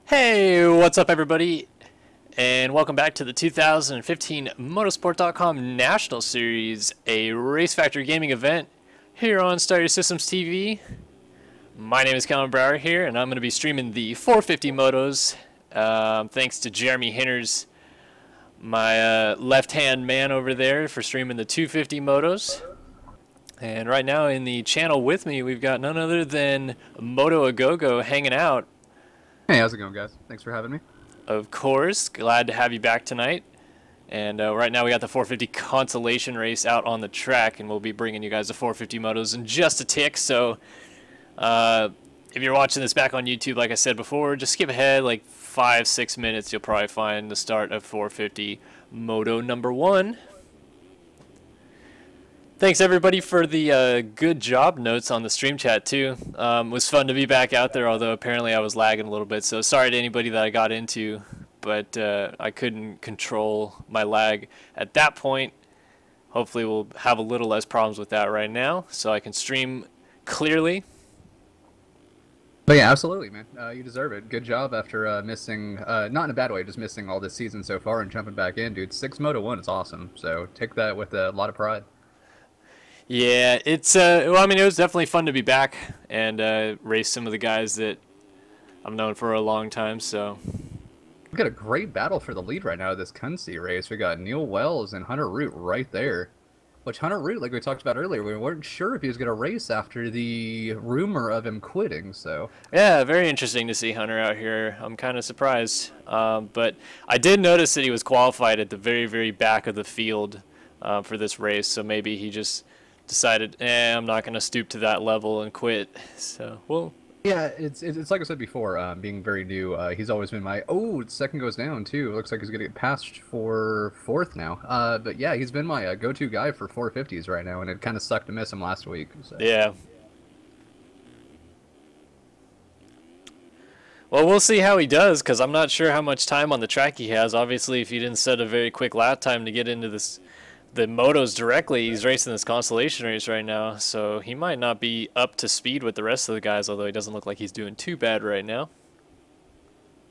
Hey, what's up everybody? And welcome back to the 2015 Motorsport.com National Series, a Race Factory gaming event here on Start Your Systems TV. My name is Kellen here, and I'm going to be streaming the 450 motos. Thanks to Jeremy Hinners, my left-hand man over there, for streaming the 250 motos. And right now in the channel with me, we've got none other than Moto Agogo hanging out. Hey, how's it going, guys? Thanks for having me. Of course, glad to have you back tonight. And right now we got the 450 consolation race out on the track, and we'll be bringing you guys the 450 motos in just a tick. So if you're watching this back on YouTube, like I said before, just skip ahead like 5-6 minutes. You'll probably find the start of 450 moto number 1. Thanks everybody for the good job notes on the stream chat too. It was fun to be back out there, although apparently I was lagging a little bit, so sorry to anybody that I got into, but I couldn't control my lag at that point. Hopefully we'll have a little less problems with that right now, so I can stream clearly. But yeah, absolutely, man. You deserve it. Good job after missing, not in a bad way, just missing all this season so far and jumping back in, dude. 6 Moto 1 is awesome, so take that with a lot of pride. Yeah, it's well, I mean, it was definitely fun to be back and race some of the guys that I've known for a long time. So we got a great battle for the lead right now of this Kunze race. We got Neil Wells and Hunter Root right there. Which Hunter Root, like we talked about earlier, we weren't sure if he was going to race after the rumor of him quitting. So yeah, very interesting to see Hunter out here. I'm kind of surprised, but I did notice that he was qualified at the very, very back of the field for this race. So maybe he just decided, I'm not going to stoop to that level and quit. So, well. Yeah, it's like I said before, being very new, he's always been my, second goes down too. Looks like he's going to get passed for 4th now. But yeah, he's been my go-to guy for 450s right now, and it kind of sucked to miss him last week. So. Yeah. Well, we'll see how he does, because I'm not sure how much time on the track he has. Obviously, if he didn't set a very quick lap time to get into the motos directly, he's racing this consolation race right now, so he might not be up to speed with the rest of the guys, although he doesn't look like he's doing too bad right now.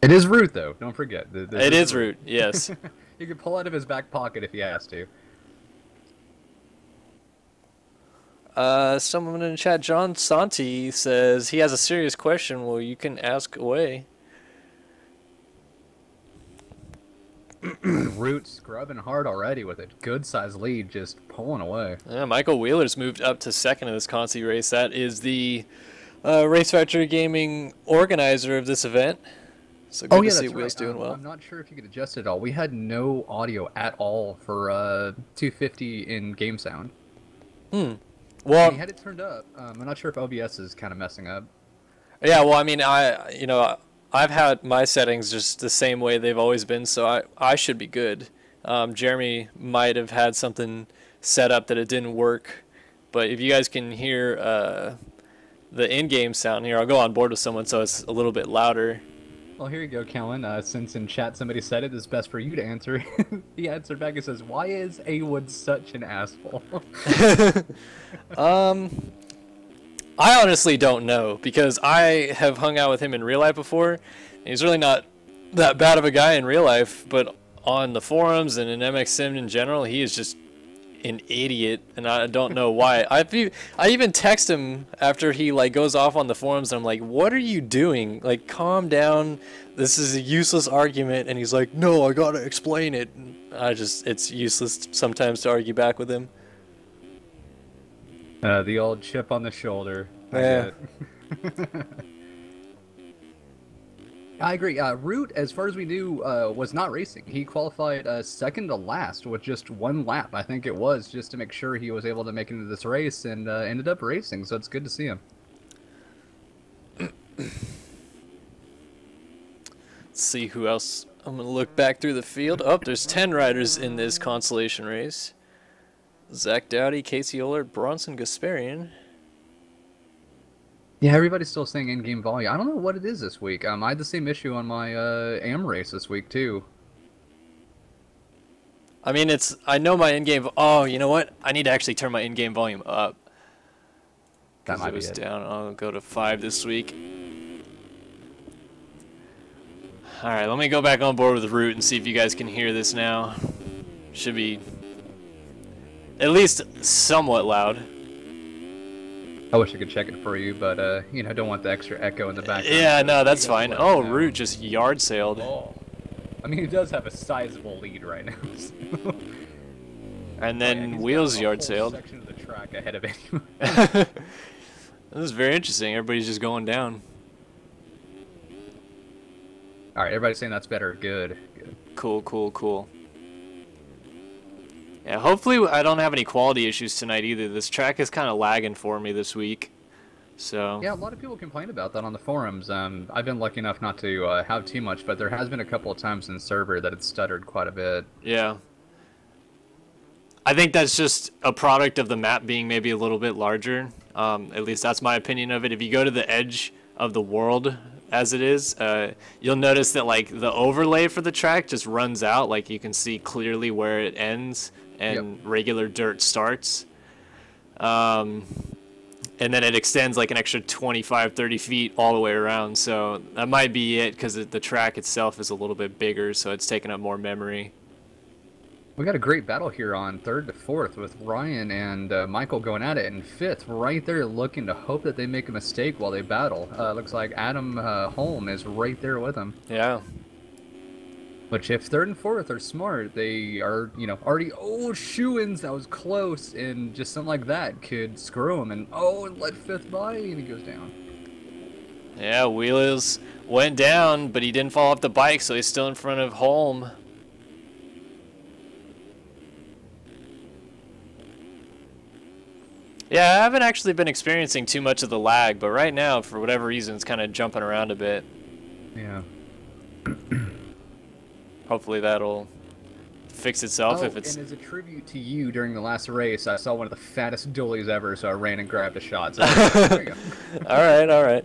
It is Root, though. Don't forget. It is Root, yes. You can pull out of his back pocket if he has to. Someone in the chat, John Santi, says he has a serious question. Well, you can ask away. Root scrubbing hard already with a good-sized lead, just pulling away. Yeah, Michael Wheeler's moved up to 2nd in this Consi race. That is the Race Factory Gaming organizer of this event. So good to see Wheels doing well. I'm not sure if you could adjust it at all. We had no audio at all for 250 in game sound. Well, we had it turned up. I'm not sure if OBS is kind of messing up. Yeah, well, I mean, I've had my settings just the same way they've always been, so I should be good. Jeremy might have had something set up that it didn't work, but if you guys can hear the in-game sound here, I'll go on board with someone so it's a little bit louder. Well, here you go, Kellen. Since in chat somebody said it, it's best for you to answer. He answered back and says, "Why is A-Wood such an asshole?" I honestly don't know, because I have hung out with him in real life before, and he's really not that bad of a guy in real life, but on the forums and in MX Sim in general, he is just an idiot, and I don't know why. I even text him after he goes off on the forums, and I'm like, what are you doing? Like, calm down, this is a useless argument, and he's like, no, I gotta explain it. It's useless sometimes to argue back with him. The old chip on the shoulder. Yeah. I agree. Root, as far as we knew, was not racing. He qualified 2nd to last with just 1 lap, I think it was, just to make sure he was able to make it into this race, and ended up racing, so it's good to see him. Let's see who else. I'm going to look back through the field. Oh, there's 10 riders in this consolation race. Zach Dowdy, Casey Ollert, Bronson Gasparian. Yeah, everybody's still saying in-game volume. I don't know what it is this week. I had the same issue on my AM race this week, too. I mean, I know my in-game... Oh, you know what? I need to actually turn my in-game volume up. That might be it. Down. I'll go to 5 this week. Alright, let me go back on board with Root and see if you guys can hear this now. Should be at least somewhat loud. I wish I could check it for you, but you know, don't want the extra echo in the background. Yeah, no, that's fine. Oh, Root just yard sailed. Oh. I mean, he does have a sizable lead right now. So. And then Wheels yard sailed. Section of the track ahead of him. This is very interesting. Everybody's just going down. All right, everybody's saying that's better. Good. Good. Cool, cool, cool. Yeah, hopefully I don't have any quality issues tonight either. This track is kind of lagging for me this week. So yeah, a lot of people complain about that on the forums. I've been lucky enough not to have too much, but there has been a couple of times in the server that it's stuttered quite a bit. Yeah. I think that's just a product of the map being maybe a little bit larger. At least that's my opinion of it. If you go to the edge of the world as it is, you'll notice that like the overlay for the track just runs out. Like you can see clearly where it ends and regular dirt starts. And then it extends like an extra 25, 30 feet all the way around. So that might be it because the track itself is a little bit bigger, so it's taking up more memory. We got a great battle here on 3rd to 4th with Ryan and Michael going at it in 5th, right there looking to hope that they make a mistake while they battle. Looks like Adam Holm is right there with him. Yeah. Which if 3rd and 4th are smart, they are, you know, already, shoo-ins, that was close, and just something like that could screw him, and and let 5th by, and he goes down. Yeah, Wheels went down, but he didn't fall off the bike, so he's still in front of Holm. Yeah, I haven't actually been experiencing too much of the lag, but right now, for whatever reason, it's kind of jumping around a bit. Yeah. Hopefully that'll fix itself if it's... And as a tribute to you during the last race, I saw one of the fattest dualies ever, so I ran and grabbed a shot. So there you go. All right.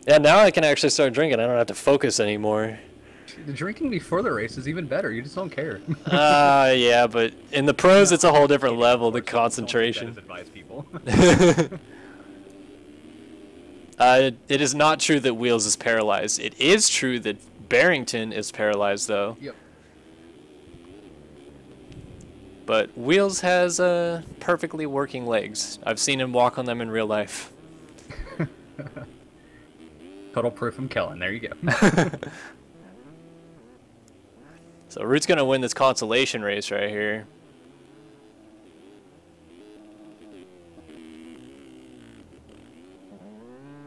Yeah, now I can actually start drinking. I don't have to focus anymore. The drinking before the race is even better. You just don't care. Yeah, but in the pros, it's a whole different level, the concentration. Advise people. It is not true that Wheels is paralyzed. It is true that Barrington is paralyzed, though. Yep. But Wheels has perfectly working legs. I've seen him walk on them in real life. Total proof from Kellen. There you go. So Root's going to win this consolation race right here.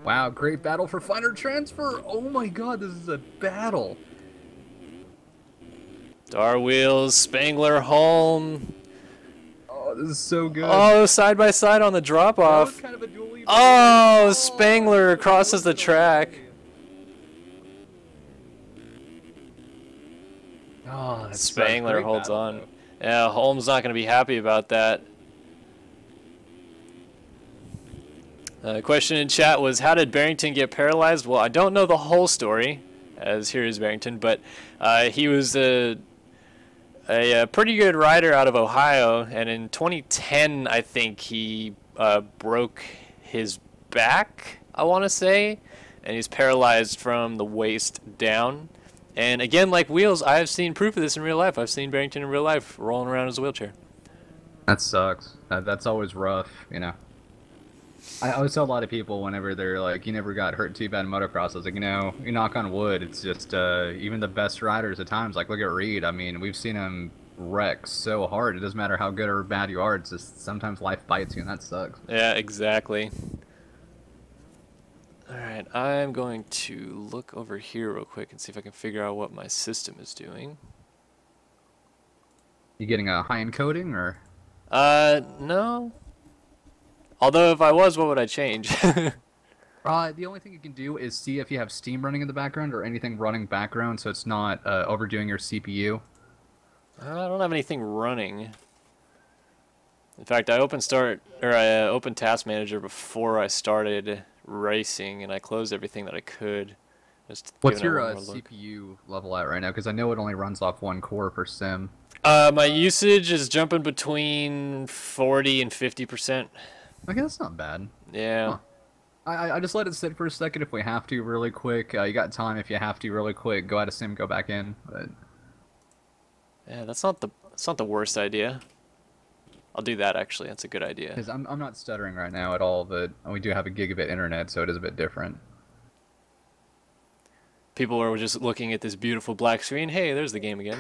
Wow, great battle for final transfer. Oh my god, this is a battle. Dar Wheels, Spangler, Holm. Oh, this is so good. Oh, side by side on the drop off. Kind of a dually, oh, Spangler crosses the track. Oh, Spangler holds on. Yeah, Holm's not going to be happy about that. Question in chat was, how did Barrington get paralyzed? Well, I don't know the whole story, as here is Barrington, but he was a pretty good rider out of Ohio, and in 2010, I think he broke his back, I want to say, and he's paralyzed from the waist down. And again, like Wheels, I have seen proof of this in real life. I've seen Barrington in real life rolling around in his wheelchair. That sucks. That's always rough, you know. I always tell a lot of people whenever they're like, you never got hurt too bad in motocross, I was like, you know, you knock on wood, it's just, even the best riders at times, like look at Reed, I mean, we've seen him wreck so hard, it doesn't matter how good or bad you are, it's just sometimes life bites you, and that sucks. Yeah, exactly. Alright, I'm going to look over here real quick and see if I can figure out what my system is doing. You getting a high encoding, or? No. Although if I was, what would I change? The only thing you can do is see if you have Steam running in the background or anything running background, so it's not overdoing your CPU. I don't have anything running. In fact, I opened Task Manager before I started racing, and I closed everything that I could. What's your CPU level at right now? Because I know it only runs off one core per sim. My usage is jumping between 40 and 50%. Okay, that's not bad. Yeah. Huh. I just let it sit for a second if we have to, really quick. You got time if you have to, really quick. Go out of sim, go back in. But Yeah, that's not the worst idea. I'll do that actually. That's a good idea. because I'm not stuttering right now at all, but we do have a gigabit internet, so it is a bit different. People are just looking at this beautiful black screen. Hey, there's the game again.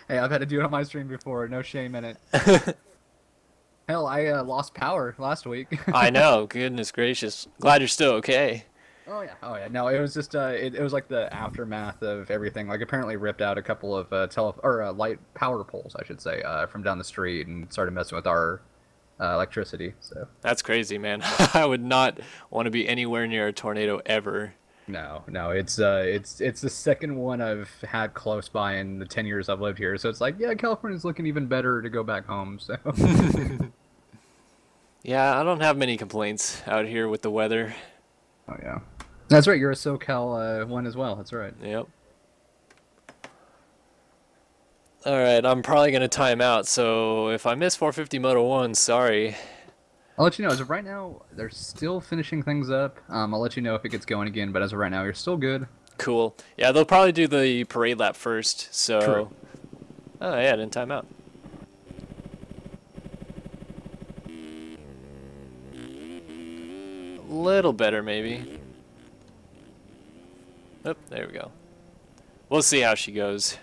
Hey, I've had to do it on my stream before. No shame in it. Hell, I lost power last week. I know. Goodness gracious. Glad you're still okay. Oh yeah, oh yeah. No, it was just it was like the aftermath of everything. Like apparently ripped out a couple of light power poles, I should say, from down the street and started messing with our electricity. So That's crazy, man. I would not want to be anywhere near a tornado ever. no, it's the second one I've had close by in the 10 years I've lived here. So it's like, yeah, California's looking even better to go back home. So Yeah, I don't have many complaints out here with the weather. oh yeah, that's right. You're a SoCal one as well. That's right. Yep. All right, I'm probably going to time out, so if I miss 450 Moto 1, sorry. I'll let you know. As of right now, they're still finishing things up. I'll let you know if it gets going again. But as of right now, you're still good. Cool. Yeah, they'll probably do the parade lap first, so... True. Oh, yeah, I didn't time out. A little better, maybe. Oh, there we go. We'll see how she goes.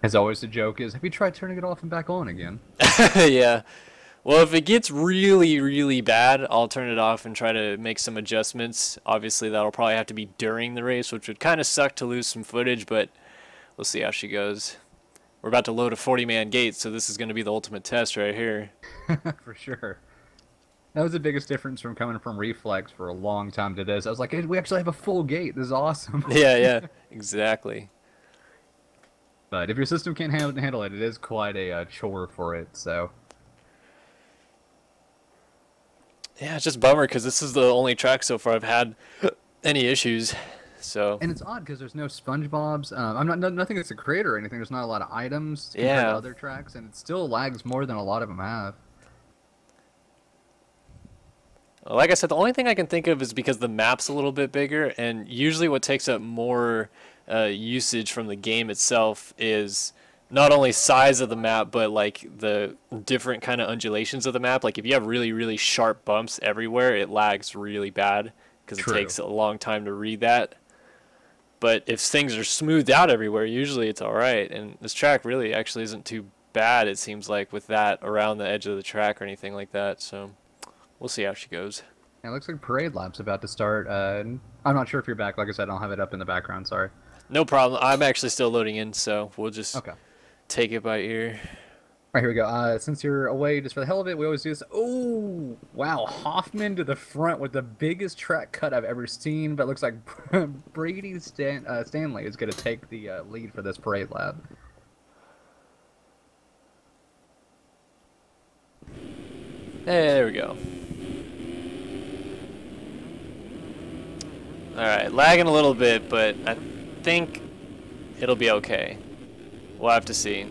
As always, the joke is, have you tried turning it off and back on again? Yeah. Well, if it gets really, really bad, I'll turn it off and try to make some adjustments. Obviously, that'll probably have to be during the race, which would kind of suck to lose some footage, but we'll see how she goes. We're about to load a 40-man gate, so this is going to be the ultimate test right here. For sure. That was the biggest difference from coming from Reflex for a long time to this. I was like, hey, we actually have a full gate. This is awesome. Yeah, exactly. But if your system can't handle it, it is quite a chore for it, so... Yeah, it's just a bummer because this is the only track so far I've had any issues. So And it's odd because there's no SpongeBob's. I'm not nothing against the creator or anything. There's not a lot of items compared to Yeah. other tracks, and it still lags more than a lot of them have. like I said, the only thing I can think of is because the map's a little bit bigger, and usually what takes up more usage from the game itself is not only size of the map, but like the different kind of undulations of the map. Like if you have really, really sharp bumps everywhere, it lags really bad because it True. takes a long time to read that. But if things are smoothed out everywhere, usually it's all right. And this track really actually isn't too bad, it seems like, with that around the edge of the track or anything like that. So we'll see how she goes. Yeah, it looks like Parade Lap's about to start. I'm not sure if you're back. Like I said, I'll have it up in the background. Sorry. No problem. I'm actually still loading in, so we'll just Okay. take it by ear. All right, here we go. Since you're away just for the hell of it, we always do this. Oh, wow. Hoffman to the front with the biggest track cut I've ever seen, but it looks like Brady Stanley is going to take the lead for this Parade Lap. Hey, there we go. Alright, lagging a little bit, but I think it'll be okay. We'll have to see.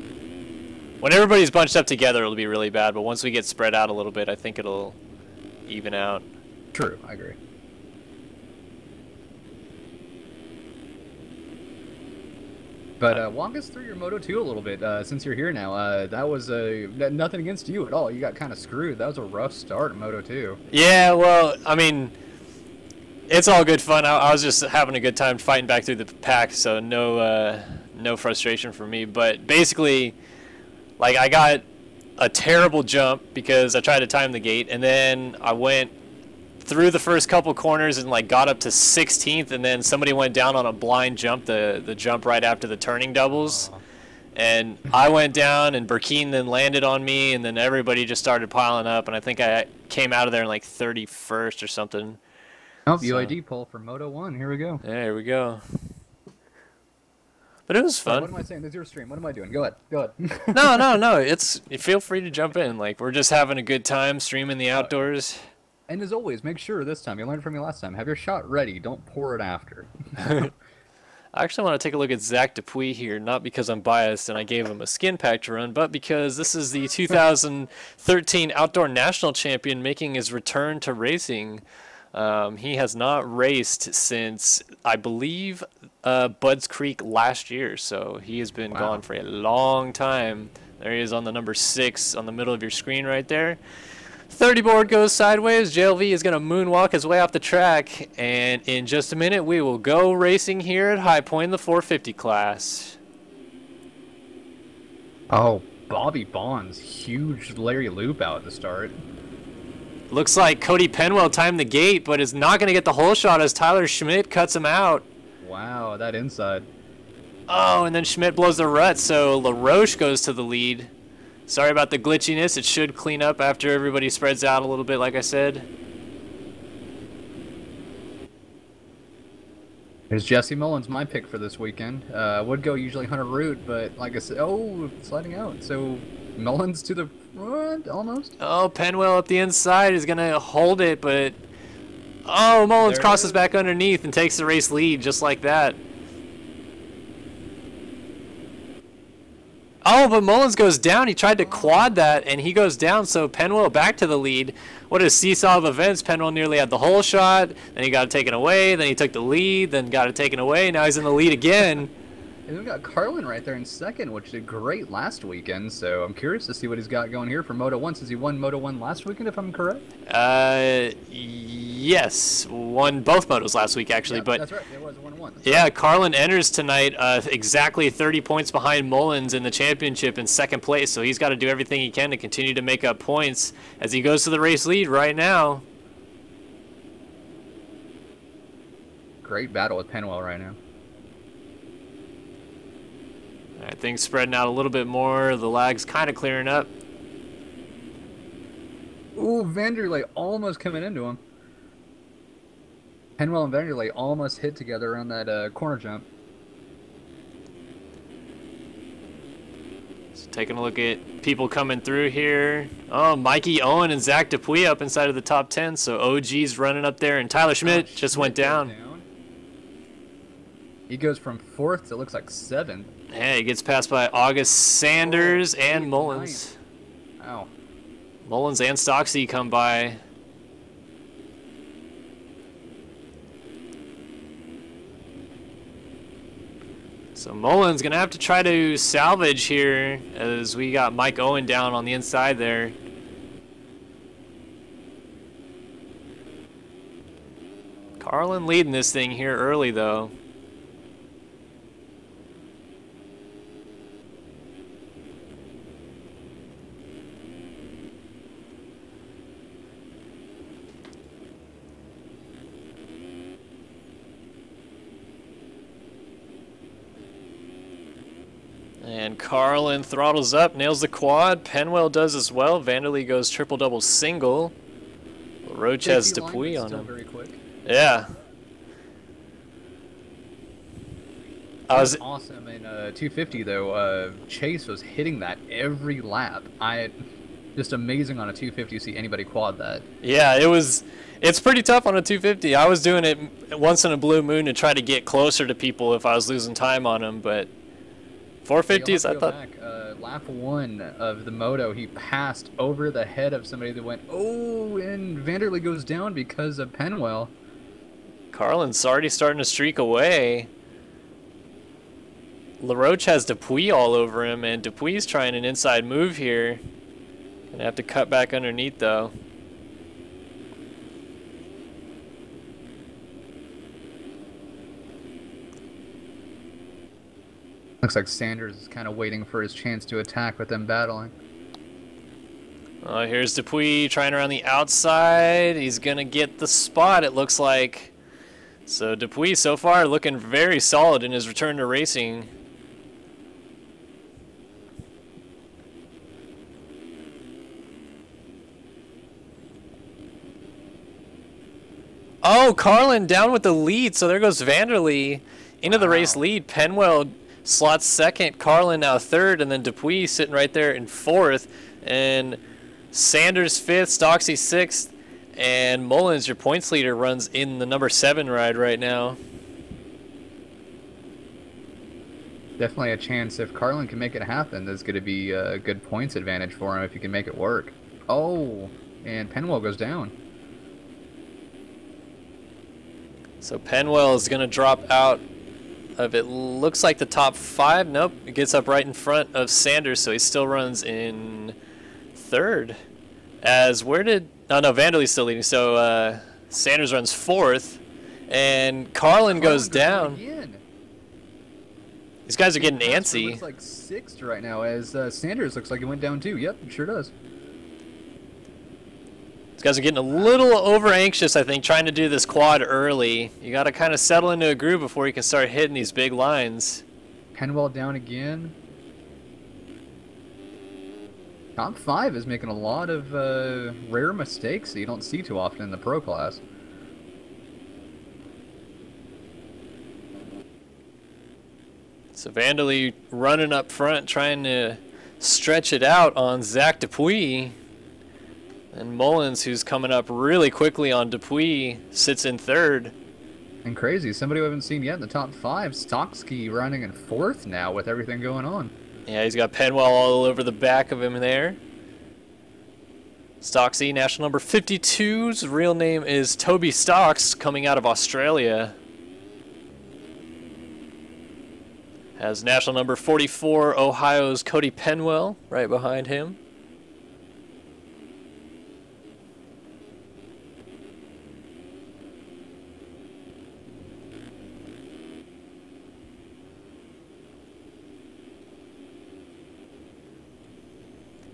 When everybody's bunched up together, it'll be really bad, but once we get spread out a little bit, I think it'll even out. True, I agree. But walk us through your Moto 2 a little bit, since you're here now. That was nothing against you at all. You got kind of screwed. That was a rough start in Moto 2. Yeah, well, I mean, it's all good fun. I was just having a good time fighting back through the pack, so no frustration for me. But basically, like, I got a terrible jump because I tried to time the gate, and then I went through the first couple corners and like got up to 16th, and then somebody went down on a blind jump, the jump right after the turning doubles. And I went down, and Burkeen then landed on me, and then everybody just started piling up, and I think I came out of there in like 31st or something. Oh, So- UID poll for Moto 1. Here we go. There we go. But it was What fun. am I saying? This is your stream. What am I doing? Go ahead. Go ahead. No. It's feel free to jump in. Like, we're just having a good time streaming the outdoors. And as always, make sure this time, you learned from me last time, have your shot ready. Don't pour it after. I actually want to take a look at Zach Dupuis here, not because I'm biased and I gave him a skin pack to run, but because this is the 2013 Outdoor National Champion making his return to racing. He has not raced since, I believe, Budds Creek last year, so he has been gone for a long time. There he is on the number 6 on the middle of your screen right there. 30 board goes sideways. JLV is going to moonwalk his way off the track, and in just a minute we will go racing here at High Point in the 450 class. Oh, Bobby Bonds, huge Larry loop out at the start. Looks like Cody Penwell timed the gate, but is not going to get the hole shot as Tyler Schmidt cuts him out. Wow, that inside. Oh, and then Schmidt blows the rut, so LaRoche goes to the lead. Sorry about the glitchiness. It should clean up after everybody spreads out a little bit, like I said. There's Jesse Mullins, my pick for this weekend. Would go usually Hunter Root, but like I said, oh, sliding out. So Mullins to the front, almost. Oh, Penwell up the inside is going to hold it, but... Oh, Mullins crosses back underneath and takes the race lead just like that. Oh, but Mullins goes down. He tried to quad that, and he goes down, so Penwell back to the lead. What a seesaw of events. Penwell nearly had the hole shot, then he got it taken away, then he took the lead, then got it taken away. Now he's in the lead again. And we got Carlin right there in second, which did great last weekend, so I'm curious to see what he's got going here for Moto 1, since he won Moto 1 last weekend, if I'm correct? Yes. Won both motos last week, actually. Yeah, but that's right. It was 1-1. Yeah, right. Carlin enters tonight exactly 30 points behind Mullins in the championship in second place, so he's got to do everything he can to continue to make up points as he goes to the race lead right now. Great battle with Penwell right now. All right, things spreading out a little bit more. The lag's kind of clearing up. Ooh, Vanderlei almost coming into him. Penwell and Vanderlei almost hit together on that corner jump. So taking a look at people coming through here. Oh, Mikey Owen and Zach Dupuy up inside of the top 10. So OG's running up there, and Tyler Schmidt just went down. He goes from 4th to looks like 7th. Yeah, he gets passed by August Sanders and Mullins. Wow. Mullins and Stocksy come by. So Mullins going to have to try to salvage here as we got Mike Owen down on the inside there. Carlin leading this thing here early though. And Carlin throttles up, nails the quad. Penwell does as well. Vanderlei goes triple-double single. Roach has Dupuy on him. Very quick. Yeah. That was awesome in 250 though. Chase was hitting that every lap. Just amazing on a 250 to see anybody quad that. Yeah, it's pretty tough on a 250. I was doing it once in a blue moon to try to get closer to people if I was losing time on them, but 450s, I thought. Back, lap 1 of the moto, he passed over the head of somebody that went, oh, and Vanderlei goes down because of Penwell. Carlin's already starting to streak away. LaRoche has Dupuy all over him, and Dupuy's trying an inside move here. Gonna have to cut back underneath, though. Looks like Sanders is kind of waiting for his chance to attack with them battling. Here's Dupuy trying around the outside. He's going to get the spot, it looks like. So Dupuy so far looking very solid in his return to racing. Oh, Carlin down with the lead. So there goes Vanderlei into the race lead. Penwell slots second, Carlin now third, and then Dupuy sitting right there in fourth. And Sanders fifth, Stocksy sixth, and Mullins, your points leader, runs in the number 7 ride right now. Definitely a chance if Carlin can make it happen. There's going to be a good points advantage for him if he can make it work. Oh, and Penwell goes down. So Penwell is going to drop out of it. Looks like the top 5. Nope, it gets up right in front of Sanders, so he still runs in 3rd. As where did... Oh, no, Vanderlee's still leading. So Sanders runs 4th, and Carlin goes down. Again. These guys are getting antsy. Looks like 6th right now, as Sanders looks like he went down too. Yep, it sure does. These guys are getting a little over anxious, I think, trying to do this quad early. You got to kind of settle into a groove before you can start hitting these big lines. Penwell down again. Top 5 is making a lot of rare mistakes that you don't see too often in the pro class. So Vanderlee running up front, trying to stretch it out on Zach Dupuis. And Mullins, who's coming up really quickly on Dupuis, sits in 3rd. And crazy, somebody we haven't seen yet in the top 5, Stocksky running in 4th now with everything going on. Yeah, he's got Penwell all over the back of him there. Stocksy, national number 52's real name is Toby Stocks, coming out of Australia. Has national number 44, Ohio's Cody Penwell, right behind him.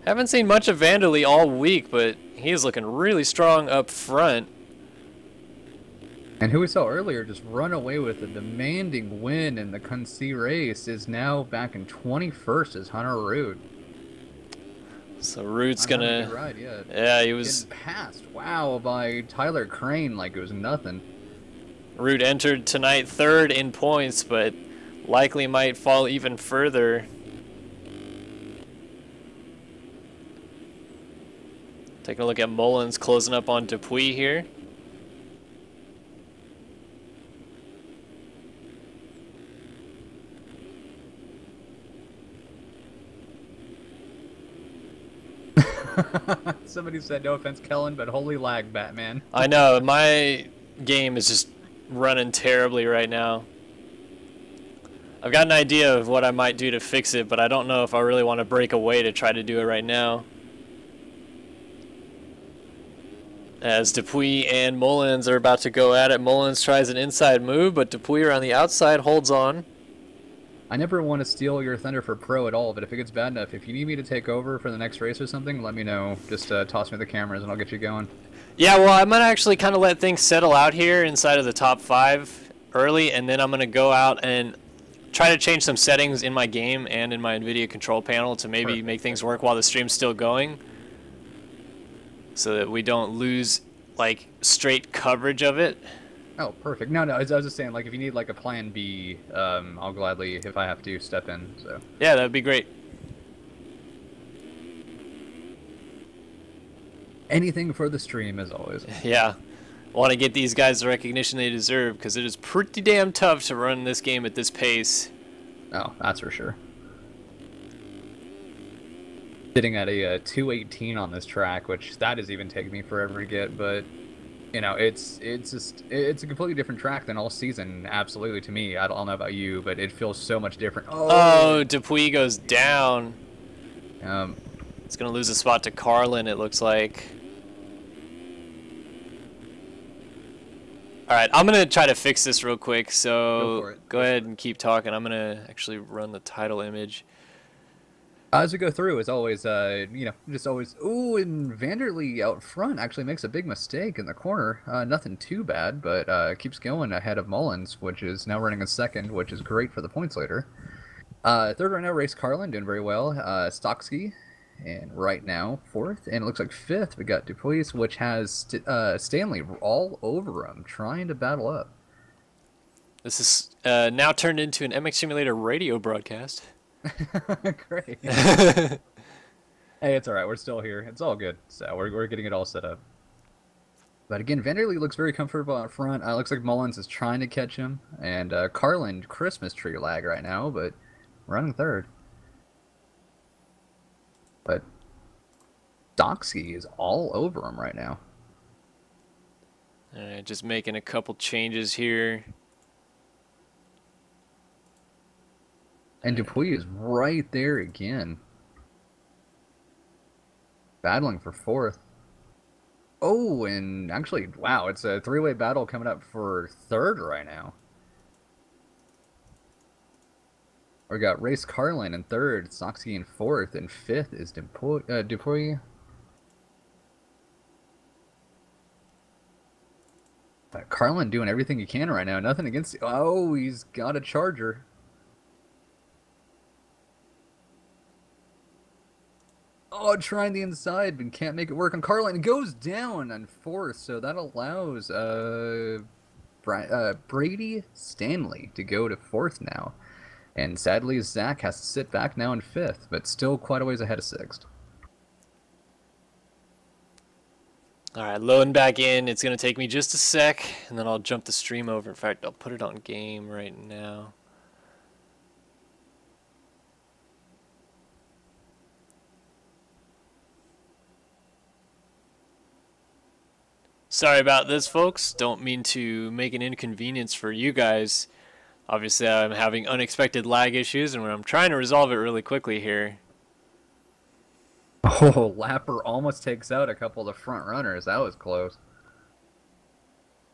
Haven't seen much of Vanderlee all week, but he's looking really strong up front. And who we saw earlier just run away with a demanding win in the Kunci race is now back in 21st as Hunter Root. So Root's gonna... Ride, yeah. Yeah, he was... Getting passed, wow, by Tyler Crane like it was nothing. Root entered tonight 3rd in points, but likely might fall even further. Taking a look at Mullins closing up on Dupuis here. Somebody said, no offense, Kellen, but holy lag, Batman. I know, my game is just running terribly right now. I've got an idea of what I might do to fix it, but I don't know if I really want to break away to try to do it right now. As Dupuis and Mullins are about to go at it. Mullins tries an inside move, but Dupuis on the outside holds on. I never want to steal your thunder for pro at all, but if it gets bad enough, if you need me to take over for the next race or something, let me know. Just toss me the cameras and I'll get you going. Yeah, well, I'm going to actually kind of let things settle out here inside of the top 5 early, and then I'm going to go out and try to change some settings in my game and in my NVIDIA control panel to maybe make things work while the stream's still going, so that we don't lose like straight coverage of it. Oh, perfect. No, I was just saying, like, if you need like a plan B, I'll gladly, if I have to, step in. So yeah, that'd be great. Anything for the stream, as always. Yeah, I want to get these guys the recognition they deserve, because it is pretty damn tough to run this game at this pace. Oh, that's for sure. Sitting at a 218 on this track, which that has even taken me forever to get, but you know, it's a completely different track than all season. Absolutely, to me. I don't know about you, but it feels so much different. Oh, Dupuis goes down. Um, It's gonna lose a spot to Carlin, it looks like. All right, I'm gonna try to fix this real quick. So go ahead and keep talking. I'm gonna actually run the title image. As we go through, as always, you know, just always. Ooh, and Vanderlee out front actually makes a big mistake in the corner. Nothing too bad, but keeps going ahead of Mullins, which is now running in 2nd, which is great for the points later. 3rd right now, Race Carlin doing very well. Stocksky, and right now 4th, and it looks like 5th we got Dupuis, which has Stanley all over him, trying to battle up. This is now turned into an MX Simulator radio broadcast. Great. Hey, it's all right. We're still here. It's all good. So we're getting it all set up. But again, Vanderlee looks very comfortable out front. Looks like Mullins is trying to catch him, and Carlin Christmas tree lag right now, but running 3rd. But Doxy is all over him right now. Alright, just making a couple changes here. And Dupuy is right there again. Battling for fourth. Oh, and actually, wow, it's a three-way battle coming up for third right now. We got Race Carlin in third, Soxy in fourth, and fifth is Dupuy. Carlin doing everything he can right now. Nothing against. Oh, he's got a charger. Oh, trying the inside, but can't make it work on Carlin. It goes down on fourth, so that allows Brady Stanley to go to fourth now. And sadly, Zach has to sit back now in fifth, but still quite a ways ahead of sixth. Alright, loading back in. It's going to take me just a sec, and then I'll jump the stream over. In fact, I'll put it on game right now. Sorry about this, folks. Don't mean to make an inconvenience for you guys. Obviously, I'm having unexpected lag issues, and I'm trying to resolve it really quickly here. Oh, Lapper almost takes out a couple of the front runners. That was close.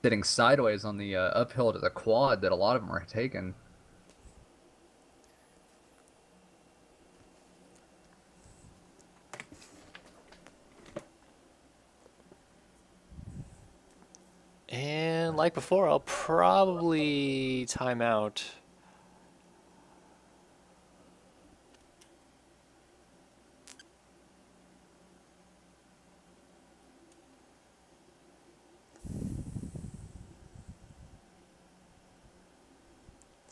Sitting sideways on the uphill to the quad that a lot of them are taking. And like before, I'll probably time out.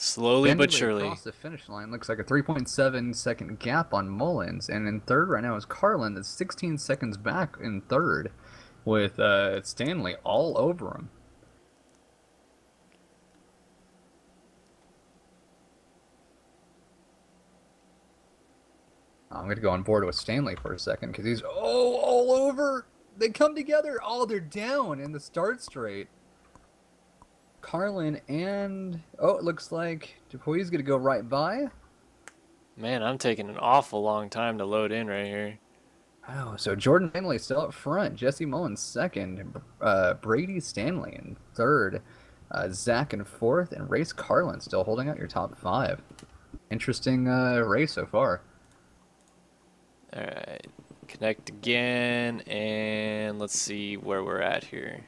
Slowly but surely. Across the finish line, looks like a 3.7 second gap on Mullins, and in third right now is Carlin. That's 16 seconds back in third, with Stanley all over him. I'm going to go on board with Stanley for a second because he's all over. They come together. Oh, they're down in the start straight. Carlin and it looks like Dupuy's going to go right by. Man, I'm taking an awful long time to load in right here. Oh, so Jordan Stanley still up front. Jesse Mullins second. Brady Stanley in third. Zach in fourth. And Race Carlin still holding out your top five. Interesting race so far. Alright, connect again, and let's see where we're at here.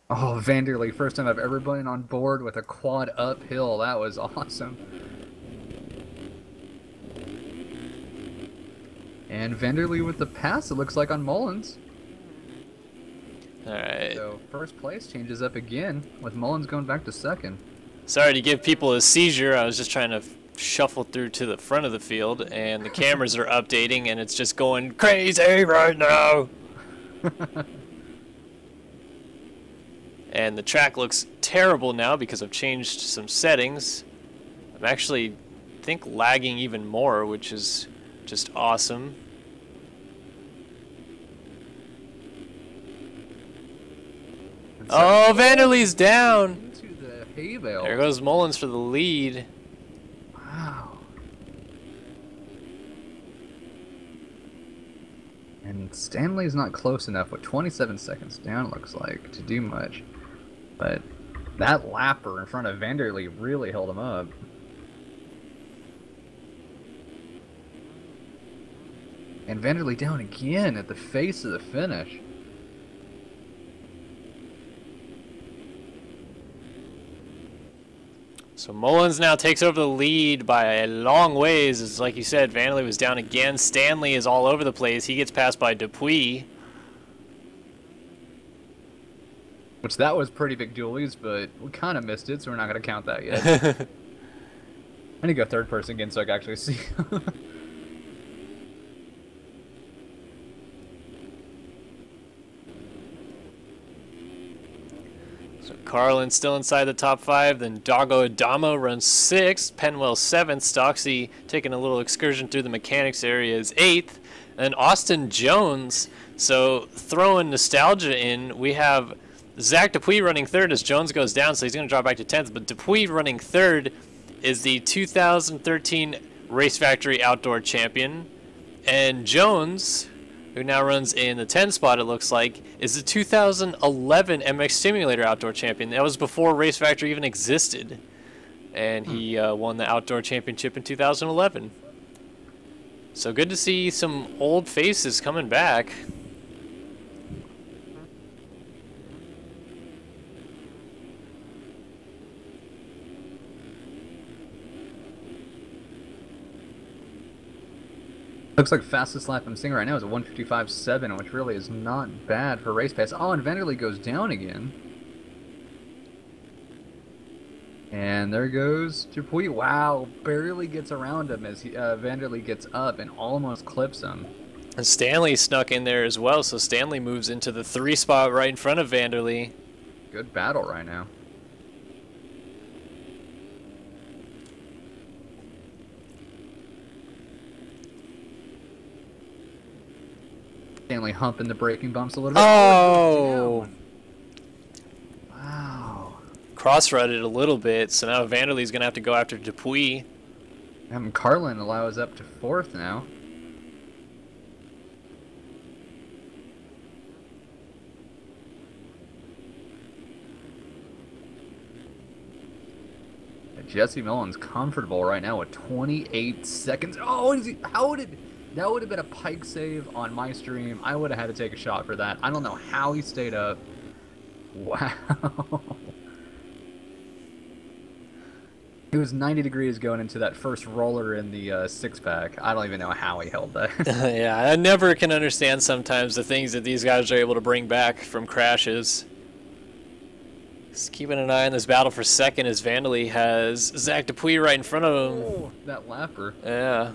Oh, Vanderlee, first time I've ever been on board with a quad uphill. That was awesome. And Vanderlee with the pass, it looks like, on Mullins. Alright. So first place changes up again, with Mullins going back to second. Sorry to give people a seizure. I was just trying to shuffle through to the front of the field, and the cameras are updating, and it's just going crazy right now. And the track looks terrible now because I've changed some settings. I'm actually, think, lagging even more, which is just awesome. Oh, Vanderlee's down. Into the hay bale. There goes Mullins for the lead. Wow. And Stanley's not close enough with 27 seconds down, looks like, to do much. But that lapper in front of Vanderlee really held him up. And Vanderlee down again at the face of the finish. So Mullins now takes over the lead by a long ways. It's like you said, Vanderlee was down again. Stanley is all over the place. He gets passed by Dupuy. Which that was pretty big dualies, but we kind of missed it, so we're not going to count that yet. I need to go third person again so I can actually see. Carlin still inside the top 5. Then Doggo Adamo runs 6th. Penwell 7th. Stocksy taking a little excursion through the mechanics area is 8th. And Austin Jones. So throwing nostalgia in, we have Zach Dupuis running 3rd as Jones goes down, so he's going to drop back to 10th. But Dupuis running 3rd is the 2013 Race Factory Outdoor Champion. And Jones, who now runs in the 10 spot, it looks like, is the 2011 MX Simulator Outdoor Champion. That was before Race Factory even existed. And he won the Outdoor Championship in 2011. So good to see some old faces coming back. Looks like fastest lap I'm seeing right now is a 155.7, which really is not bad for race pace. Oh, and Vanderlei goes down again. And there goes Dupuis. Wow, barely gets around him as Vanderlei gets up and almost clips him. And Stanley snuck in there as well, so Stanley moves into the 3 spot right in front of Vanderlei. Good battle right now. Stanley humping the braking bumps a little bit. Oh! Wow. Cross-rutted a little bit, so now Vanderlei's going to have to go after Dupuis. And Carlin allows up to 4th now. Jesse Millen's comfortable right now with 28 seconds. Oh, that would have been a pike save on my stream. I would have had to take a shot for that. I don't know how he stayed up. Wow. It was 90 degrees going into that first roller in the 6-pack. I don't even know how he held that. Yeah, I never can understand sometimes the things that these guys are able to bring back from crashes. Just keeping an eye on this battle for second as Vanderlei has Zach Dupuis right in front of him. Oh, that lapper. Yeah.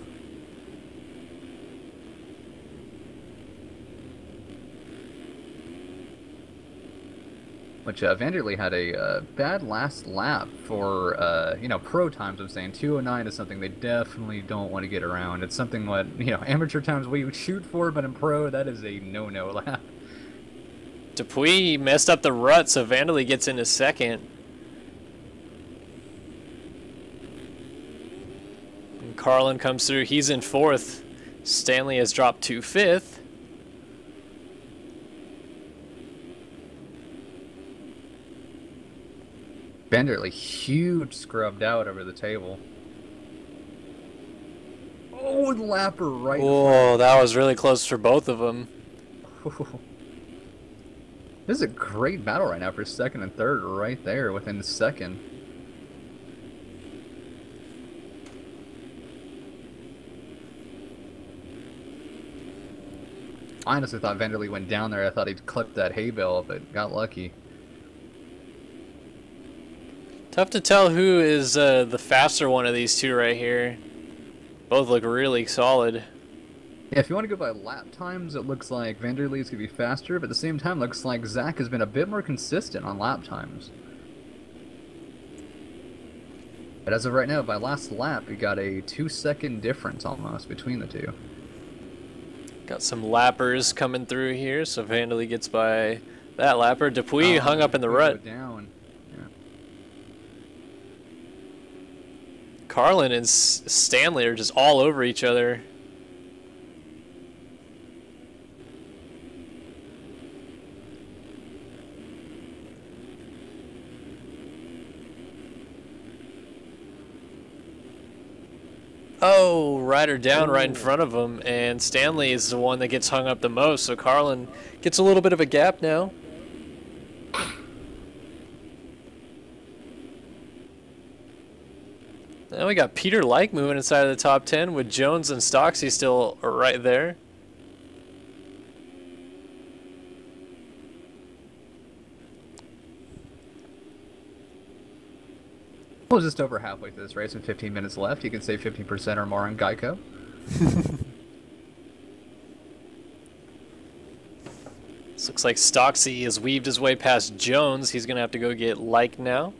Which Vanderlei had a bad last lap for, pro times. I'm saying 2:09 is something they definitely don't want to get around. It's something what, amateur times we would shoot for, but in pro, that is a no-no lap. Dupuis messed up the rut, so Vanderlei gets into second. And Carlin comes through. He's in 4th. Stanley has dropped to 5th. Vanderlei, huge scrubbed out over the table. Oh, lapper right. Oh, that was really close for both of them. This is a great battle right now for second and third right there within the second. I honestly thought Vanderlei went down there. I thought he'd clip that hay bale, but got lucky. Tough to tell who is the faster one of these two right here. Both look really solid. Yeah, if you want to go by lap times, it looks like Vanderlei's going to be faster, but at the same time, it looks like Zach has been a bit more consistent on lap times. But as of right now, by last lap, we got a 2-second difference almost between the two. Got some lappers coming through here, so Vanderlei gets by that lapper. Dupuis hung up in the rut. Down. Yeah. Carlin and Stanley are just all over each other. Oh, rider down right in front of him, and Stanley is the one that gets hung up the most, so Carlin gets a little bit of a gap now. Now we got Peter Like moving inside of the top 10 with Jones and Stocksy still right there. Well, just over halfway through this race and 15 minutes left. You can save 15% or more on Geico. Looks like Stocksy has weaved his way past Jones. He's going to have to go get Like now.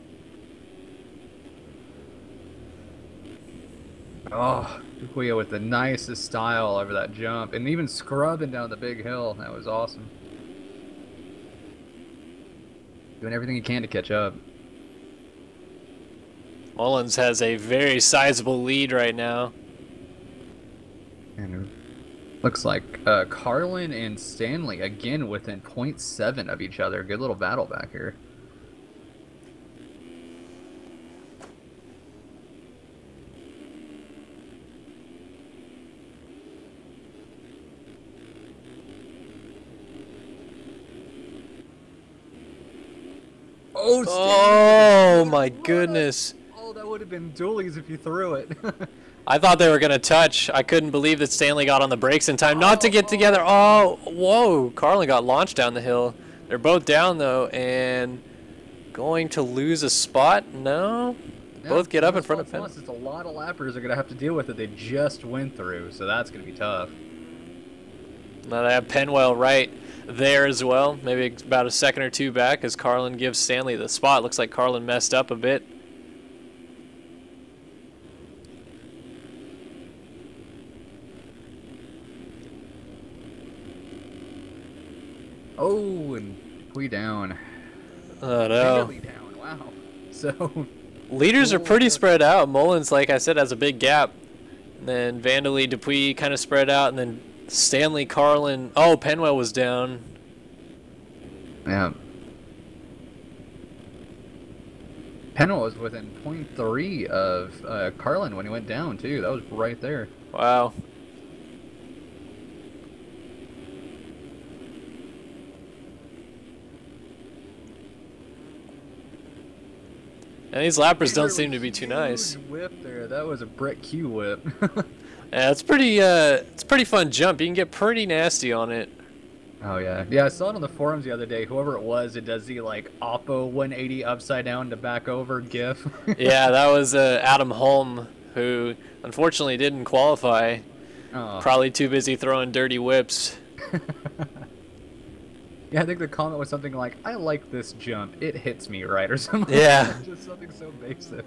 Oh, Dupuy with the nicest style over that jump, and even scrubbing down the big hill. That was awesome. Doing everything he can to catch up. Mullins has a very sizable lead right now. And looks like Carlin and Stanley again within 0.7 of each other. Good little battle back here. Oh my goodness. Oh, that would have been dualies if you threw it. I thought they were going to touch. I couldn't believe that Stanley got on the brakes in time not to get together. Oh, whoa. Carlin got launched down the hill. They're both down, though, and going to lose a spot? No? Yeah, Both get up in front of Penn. It's a lot of lappers are going to have to deal with it. They just went through, so that's going to be tough. Now they have Penwell right there as well. Maybe about a second or two back as Carlin gives Stanley the spot. Looks like Carlin messed up a bit. Oh, and we down. Oh, no. Barely down, wow. So... Leaders are pretty spread out. Mullins, like I said, has a big gap. And then Vanderlee, Dupuy kind of spread out. And then Stanley, Carlin. Oh, Penwell was down. Yeah. Penwell was within 0.3 of Carlin when he went down, too. That was right there. Wow. And these lappers don't seem to be too nice. Whip there. That was a Brett Q whip. Yeah, it's pretty fun jump. You can get pretty nasty on it. Oh yeah, yeah. I saw it on the forums the other day. Whoever it was, it does the like Oppo 180 upside down to back over GIF. Yeah, that was Adam Holm, who unfortunately didn't qualify. Oh. Probably too busy throwing dirty whips. Yeah, I think the comment was something like, "I like this jump. It hits me right," or something. Yeah. Like that. Just something so basic.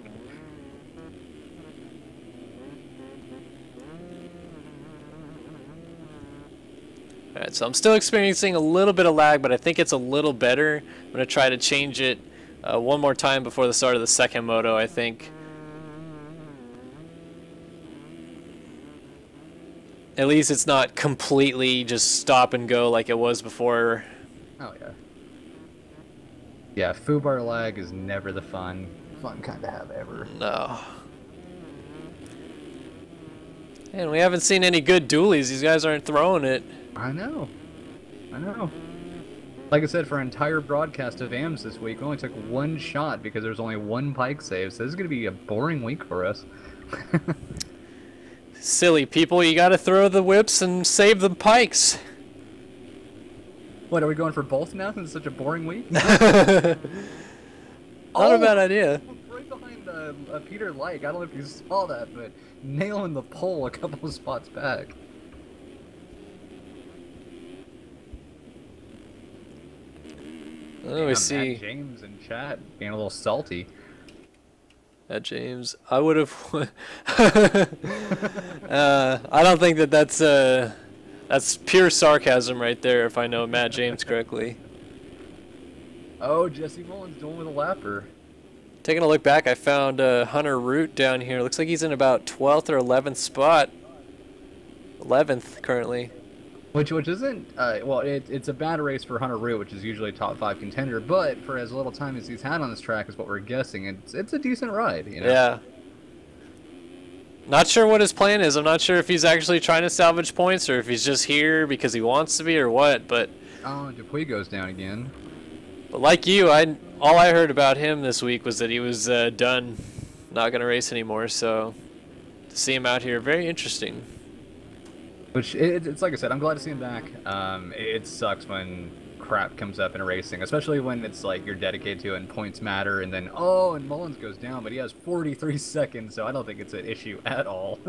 Alright, so I'm still experiencing a little bit of lag, but I think it's a little better. I'm going to try to change it one more time before the start of the second moto, I think. At least it's not completely just stop and go like it was before. Oh yeah. Yeah, foobar lag is never the fun kind to have ever. No. And we haven't seen any good dualies. These guys aren't throwing it. I know. Like I said, for our entire broadcast of AMS this week, we only took one shot because there's only one pike save, so this is going to be a boring week for us. Silly people, you gotta throw the whips and save the pikes. What, are we going for both now since it's such a boring week? Not a bad idea. Right behind Peter Light. I don't know if you saw that, but nailing the pole a couple of spots back. Oh, we see. Matt James in chat being a little salty. At James, I would have. I don't think that's pure sarcasm right there. If I know Matt James correctly. Oh, Jesse Mullins doing with a lapper. Taking a look back, I found Hunter Root down here. Looks like he's in about 12th or 11th spot. 11th currently. Which isn't, well, it's a bad race for Hunter Root, which is usually a top 5 contender, but for as little time as he's had on this track is what we're guessing. It's a decent ride, you know? Yeah. Not sure what his plan is. I'm not sure if he's actually trying to salvage points or if he's just here because he wants to be or what, but... Oh, Dupuy goes down again. But like you, all I heard about him this week was that he was done, not going to race anymore, so to see him out here, very interesting. Which, it's like I said, I'm glad to see him back. It sucks when crap comes up in racing, especially when it's like you're dedicated to it and points matter, and then, oh, and Mullins goes down, but he has 43 seconds, so I don't think it's an issue at all.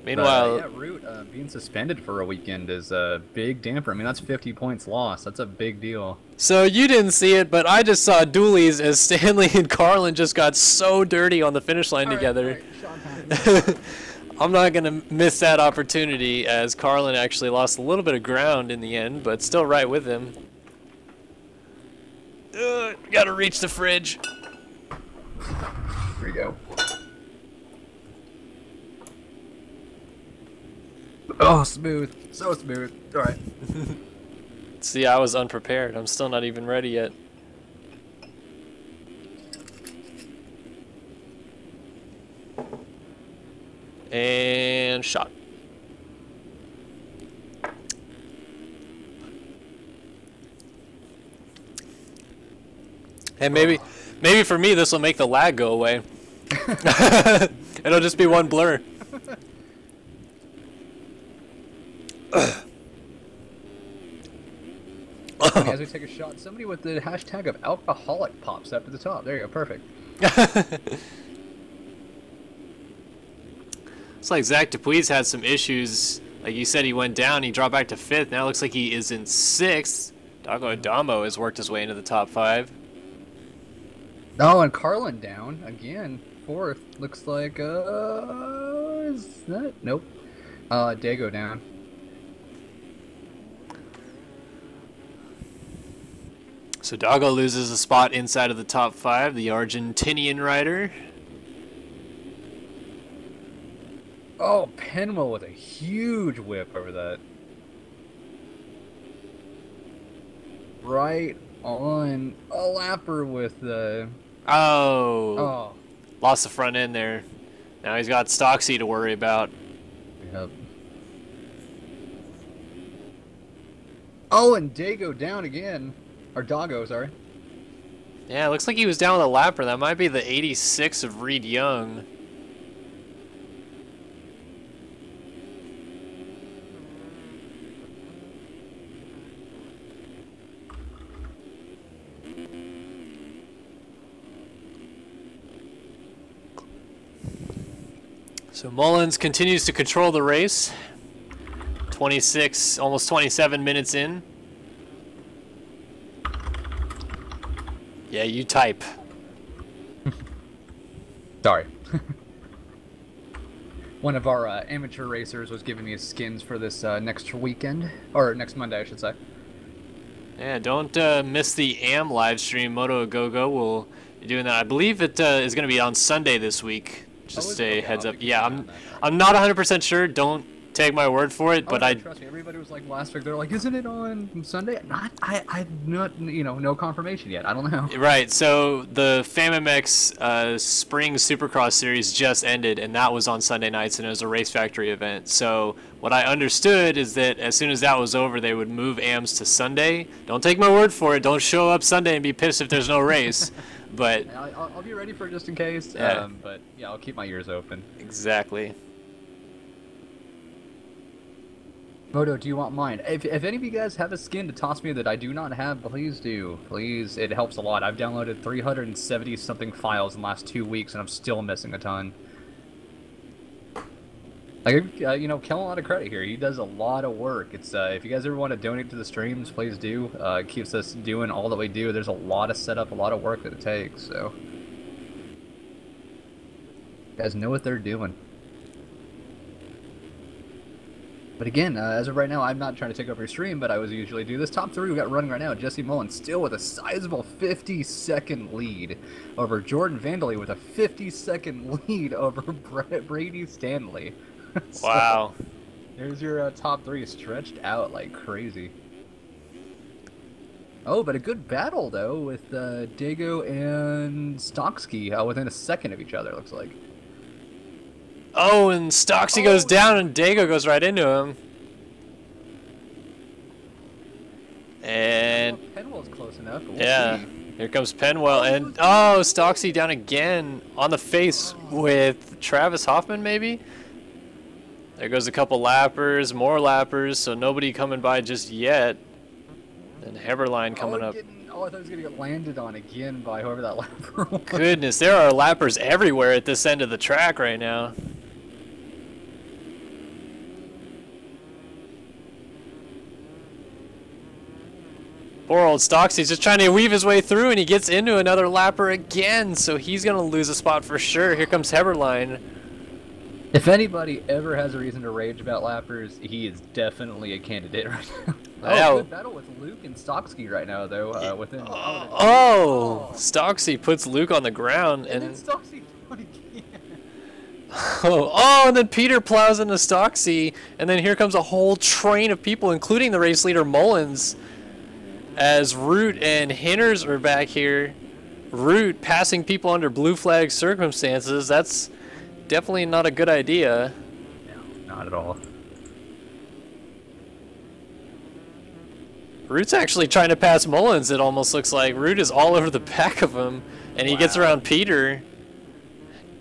Meanwhile, yeah, Root being suspended for a weekend is a big damper. I mean, that's 50 points lost. That's a big deal. so you didn't see it, but I just saw dualies as Stanley and Carlin just got so dirty on the finish line together. I'm not going to miss that opportunity, as Carlin actually lost a little bit of ground in the end, but still right with him. Got to reach the fridge. Here we go. Oh, smooth. So smooth. All right. See, I was unprepared. I'm still not even ready yet. And shot. And maybe for me this will make the lag go away. It'll just be one blur. As we take a shot, somebody with the hashtag of alcoholic pops up at the top. There you go, perfect. It's like Zach Dupuis had some issues. Like you said, he went down, he dropped back to 5th. Now it looks like he is in 6th. Dago Adamo has worked his way into the top 5. Oh, and Carlin down again, 4th. Looks like is that nope. Dago down. So Dago loses a spot inside of the top 5, the Argentinian rider. Oh, Penwell with a huge whip over that. Right on a lapper with the... Oh. Lost the front end there. Now he's got Stocksy to worry about. Yep. Oh, and Dago down again. Or Dago, sorry. Yeah, it looks like he was down with a lapper. That might be the 86 of Reed Young. So Mullins continues to control the race. 26, almost 27 minutes in. Yeah, you type. Sorry. One of our amateur racers was giving me skins for this next weekend, or next Monday, I should say. Yeah, don't miss the AM live stream. Moto Go will be doing that. I believe it is going to be on Sunday this week. Just a heads up. Yeah, I'm not 100% sure. Don't take my word for it, but no, trust me. Everybody was like last week. They're like, "Isn't it on Sunday?" I've not, no confirmation yet. I don't know. Right. So the FAMMX Spring Supercross Series just ended, and that was on Sunday nights, and it was a Race Factory event. So what I understood is that as soon as that was over, they would move AMs to Sunday. Don't take my word for it. Don't show up Sunday and be pissed if there's no race. But I'll be ready for it just in case. Yeah. But yeah, I'll keep my ears open. Exactly. Moto, do you want mine? If any of you guys have a skin to toss me that I do not have, please do. Please, it helps a lot. I've downloaded 370 something files in the last 2 weeks, and I'm still missing a ton. Like, Kellen a lot of credit here. He does a lot of work. It's if you guys ever want to donate to the streams, please do. It keeps us doing all that we do. There's a lot of setup, a lot of work that it takes. So, you guys know what they're doing. But again, as of right now, I'm not trying to take over your stream, but I was usually do this. Top 3 we got running right now. Jesse Mullins still with a sizable 50-second lead over Jordan Vandalay with a 50-second lead over Brady Stanley. So, Wow. There's your top 3 stretched out like crazy. Oh, but a good battle, though, with Dago and Stocksy within a second of each other, looks like. Oh, and Stocksy goes down, and Dago goes right into him. And Penwell's close enough. yeah, here comes Penwell, and oh, Stocksy down again on the face with Travis Hoffman, maybe. There goes a couple lappers, more lappers, so nobody coming by just yet. And Heberlein coming up. I thought he was going to get landed on again by whoever that lapper was. Goodness, there are lappers everywhere at this end of the track right now. Poor old Stocksy's just trying to weave his way through, and he gets into another lapper again, so he's going to lose a spot for sure. Here comes Heberlein. If anybody ever has a reason to rage about lappers, he is definitely a candidate right now. Oh, good battle with Luke and Stocksky right now, though. Within Stocksy puts Luke on the ground, and then Stocksy do it again. And then Peter plows into Stocksy, and then here comes a whole train of people, including the race leader Mullins, as Root and Hinners are back here. Root passing people under blue flag circumstances. That's definitely not a good idea. No, not at all. Root's actually trying to pass Mullins, it almost looks like. Root is all over the back of him, and he gets around Peter.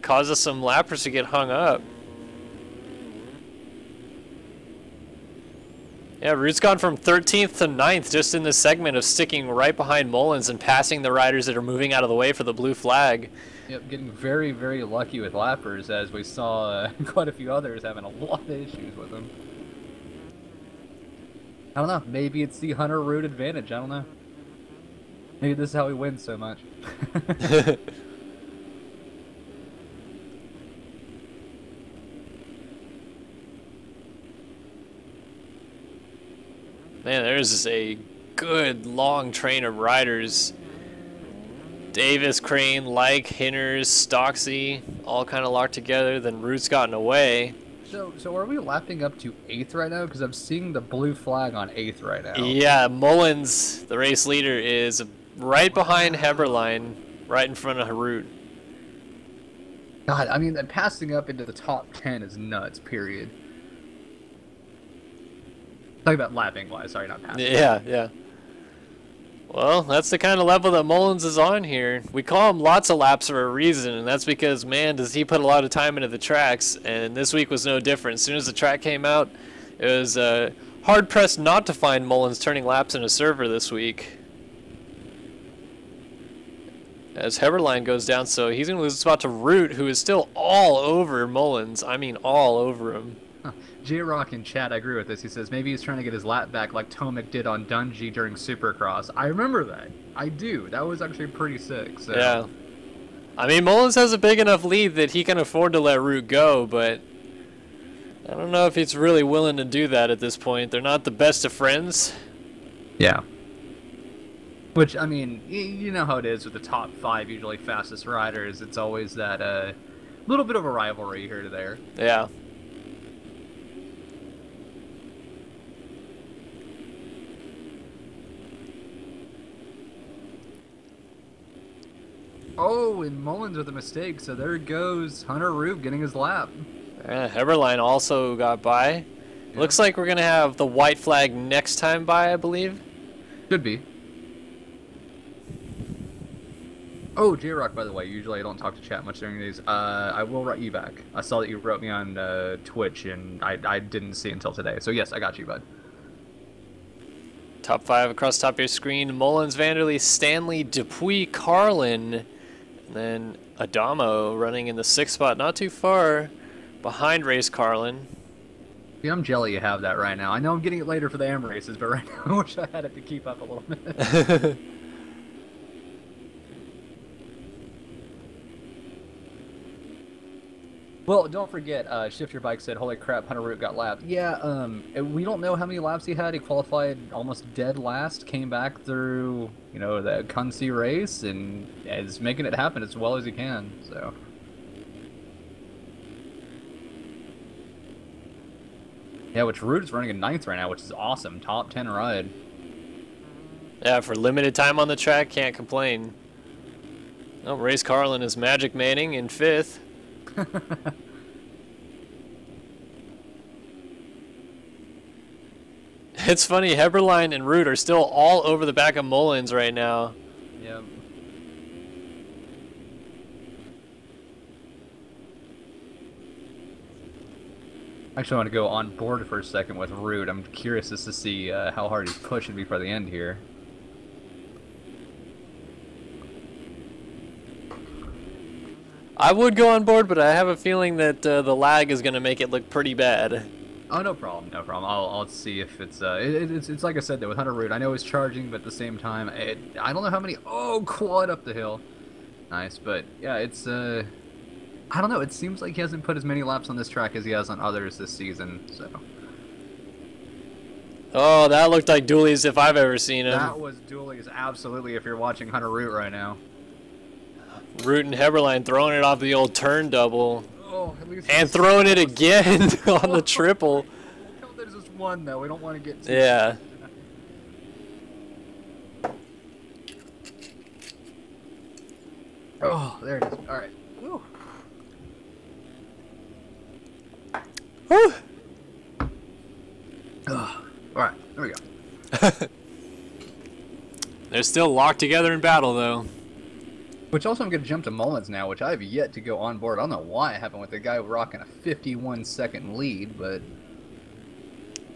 Causes some lappers to get hung up. Yeah, Root's gone from 13th to 9th just in this segment of sticking right behind Mullins and passing the riders that are moving out of the way for the blue flag. Yep, getting very, very lucky with lappers, as we saw quite a few others having a lot of issues with them. I don't know, maybe it's the Hunter Root advantage, I don't know. Maybe this is how he wins so much. Man, there's a good long train of riders. Davis, Crane, Like, Hinners, Stocksy, all kind of locked together. Then Root's gotten away. So are we lapping up to 8th right now? Because I'm seeing the blue flag on 8th right now. Yeah, Mullins, the race leader, is right behind Heberlein, right in front of Root. God, I mean, passing up into the top 10 is nuts, period. Talking about lapping wise, sorry, not passing. Yeah. Well, that's the kind of level that Mullins is on here. We call him lots of laps for a reason, and that's because, man, does he put a lot of time into the tracks, and this week was no different. As soon as the track came out, it was hard-pressed not to find Mullins turning laps in a server this week. As Heberlein goes down, so he's going to lose a spot to Root, who is still all over Mullins. I mean, all over him. J-Rock in chat, I agree with this. He says maybe he's trying to get his lap back like Tomek did on Dungey during Supercross. I remember that. I do. That was actually pretty sick. So. Yeah. I mean, Mullins has a big enough lead that he can afford to let Root go, but I don't know if he's really willing to do that at this point. They're not the best of friends. Yeah. Which, I mean, you know how it is with the top 5 usually fastest riders. It's always that little bit of a rivalry here to there. Yeah. Oh, and Mullins with a mistake, so there goes Hunter Root getting his lap. Heberlein also got by. Yeah. Looks like we're going to have the white flag next time by, I believe. Should be. Oh, J-Rock, by the way, usually I don't talk to chat much during these. I will write you back. I saw that you wrote me on Twitch, and I didn't see it until today. So yes, I got you, bud. Top 5 across the top of your screen. Mullins, Vanderlee, Stanley, Dupuis, Carlin. And then Adamo running in the 6th spot, not too far behind Race Carlin. Yeah, I'm jelly you have that right now. I know I'm getting it later for the AM races, but right now I wish I had it to keep up a little bit. Well, don't forget, Shift Your Bike said, holy crap, Hunter Root got lapped. Yeah, we don't know how many laps he had. He qualified almost dead last, came back through, you know, the Kunzi race, and is making it happen as well as he can, so. Yeah, which Root is running in 9th right now, which is awesome. Top 10 ride. Yeah, for limited time on the track, can't complain. Oh, Race Carlin is Magic Manning in 5th. It's funny, Heberlein and Root are still all over the back of Mullins right now. Yep. Actually, I want to go on board for a second with Root. I'm curious just to see how hard he's pushing before the end here. I would go on board, but I have a feeling that the lag is going to make it look pretty bad. Oh, no problem, no problem. I'll see if it's like I said though with Hunter Root. I know it's charging, but at the same time, I don't know how many. Oh, quad up the hill, nice. But yeah, it's I don't know. It seems like he hasn't put as many laps on this track as he has on others this season. So Oh, that looked like dualies if I've ever seen him. that was dualies, absolutely. If you're watching Hunter Root right now, Root and Heberlein throwing it off the old turn double. oh, at least And throwing it again on the triple. There's just one though. We don't want to get too Yeah. Oh, there it is. All right. Woo. Woo. All right. There we go. They're still locked together in battle, though. Which also I'm going to jump to Mullins now, which I have yet to go on board. I don't know why it happened with the guy rocking a 51-second lead, but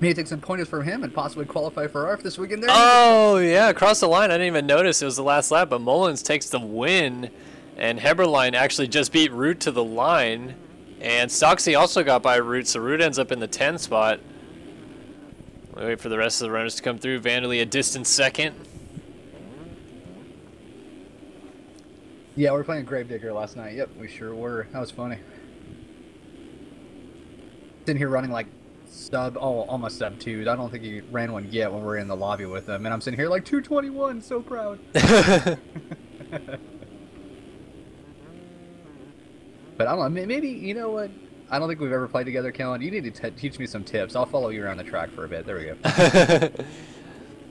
maybe take some pointers from him and possibly qualify for ARF this weekend. There Oh, yeah, across the line. I didn't even notice it was the last lap, but Mullins takes the win, and Heberlein actually just beat Root to the line, and Stocksy also got by Root, so Root ends up in the 10 spot. We wait for the rest of the runners to come through. Vanderlei a distant second. Yeah, we were playing Gravedigger last night. Yep, we sure were. That was funny. Sitting here running like almost sub 2s. I don't think he ran one yet when we were in the lobby with him. And I'm sitting here like 2:21, so proud. But I don't know, maybe, you know what? I don't think we've ever played together, Kellen. You need to teach me some tips. I'll follow you around the track for a bit. There we go.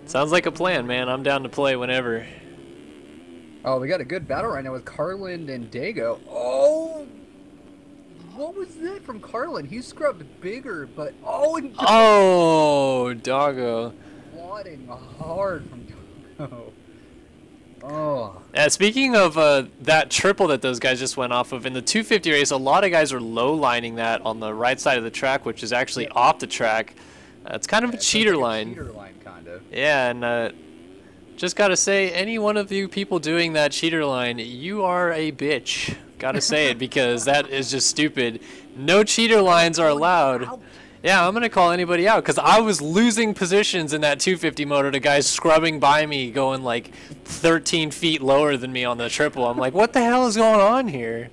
Sounds like a plan, man. I'm down to play whenever. Oh, we got a good battle right now with Carlin and Dago. Oh! What was that from Carlin? He scrubbed bigger, but... Oh, and... Oh, doggo. Wadding hard from Dago. Oh. Speaking of that triple that those guys just went off of, in the 250 race, a lot of guys are low-lining that on the right side of the track, which is actually off the track. It's kind of a cheater line. Cheater line, kind of. Yeah, and just gotta say, any one of you people doing that cheater line, you are a bitch. Gotta say it, because that is just stupid. No cheater lines are allowed. Yeah, I'm gonna call anybody out, because I was losing positions in that 250 motor to guys scrubbing by me, going like 13 feet lower than me on the triple. I'm like, what the hell is going on here?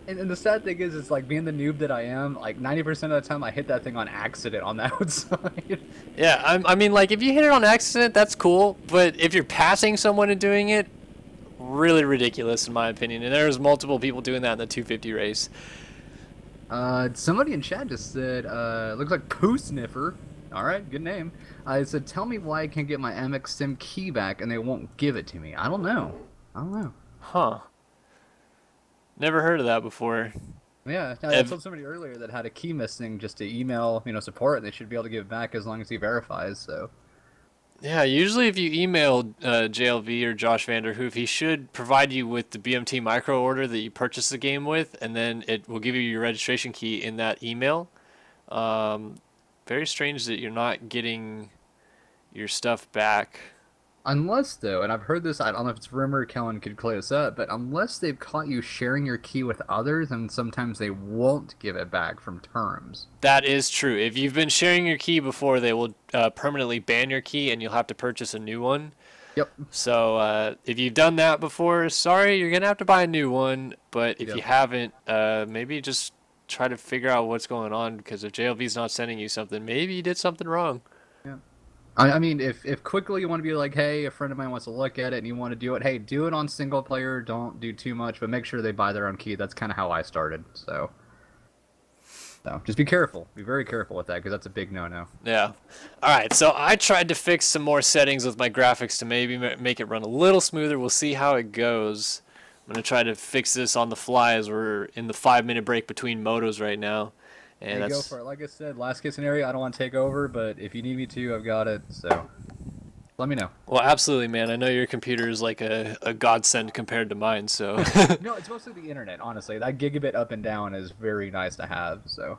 And the sad thing is, it's like being the noob that I am, like 90% of the time I hit that thing on accident on the outside. Yeah, I mean, like, if you hit it on accident, that's cool, but if you're passing someone and doing it, really ridiculous in my opinion. And there's multiple people doing that in the 250 race. Somebody in chat just said, looks like Poo Sniffer. Alright, good name. It said, tell me why I can't get my MX Sim key back and they won't give it to me. I don't know. Huh. Never heard of that before. Yeah, I told somebody earlier that had a key missing just to email, support, and they should be able to give it back as long as he verifies, so. Yeah, usually if you email JLV or Josh Vanderhoof, he should provide you with the BMT micro order that you purchased the game with, and then it will give you your registration key in that email. Very strange that you're not getting your stuff back. Unless, though, and I've heard this, I don't know if it's rumor, Kellen could clear this up, but unless they've caught you sharing your key with others, then sometimes they won't give it back from terms. That is true. If you've been sharing your key before, they will permanently ban your key, and you'll have to purchase a new one. Yep. So if you've done that before, sorry, you're going to have to buy a new one. But if you haven't, maybe just try to figure out what's going on, because if JLV's not sending you something, maybe you did something wrong. Yeah. I mean, if quickly you want to be like, hey, a friend of mine wants to look at it and you want to do it, hey, do it on single player. Don't do too much, but make sure they buy their own key. That's kind of how I started. So just be careful. Be very careful with that, because that's a big no-no. Yeah. All right, so I tried to fix some more settings with my graphics to maybe make it run a little smoother. We'll see how it goes. I'm going to try to fix this on the fly as we're in the 5-minute break between motos right now. And hey, go for it. Like I said, last case scenario, I don't want to take over, but if you need me to, I've got it. So let me know. Well, absolutely, man. I know your computer is like a godsend compared to mine, so. No, it's mostly the internet, honestly. That gigabit up and down is very nice to have, so.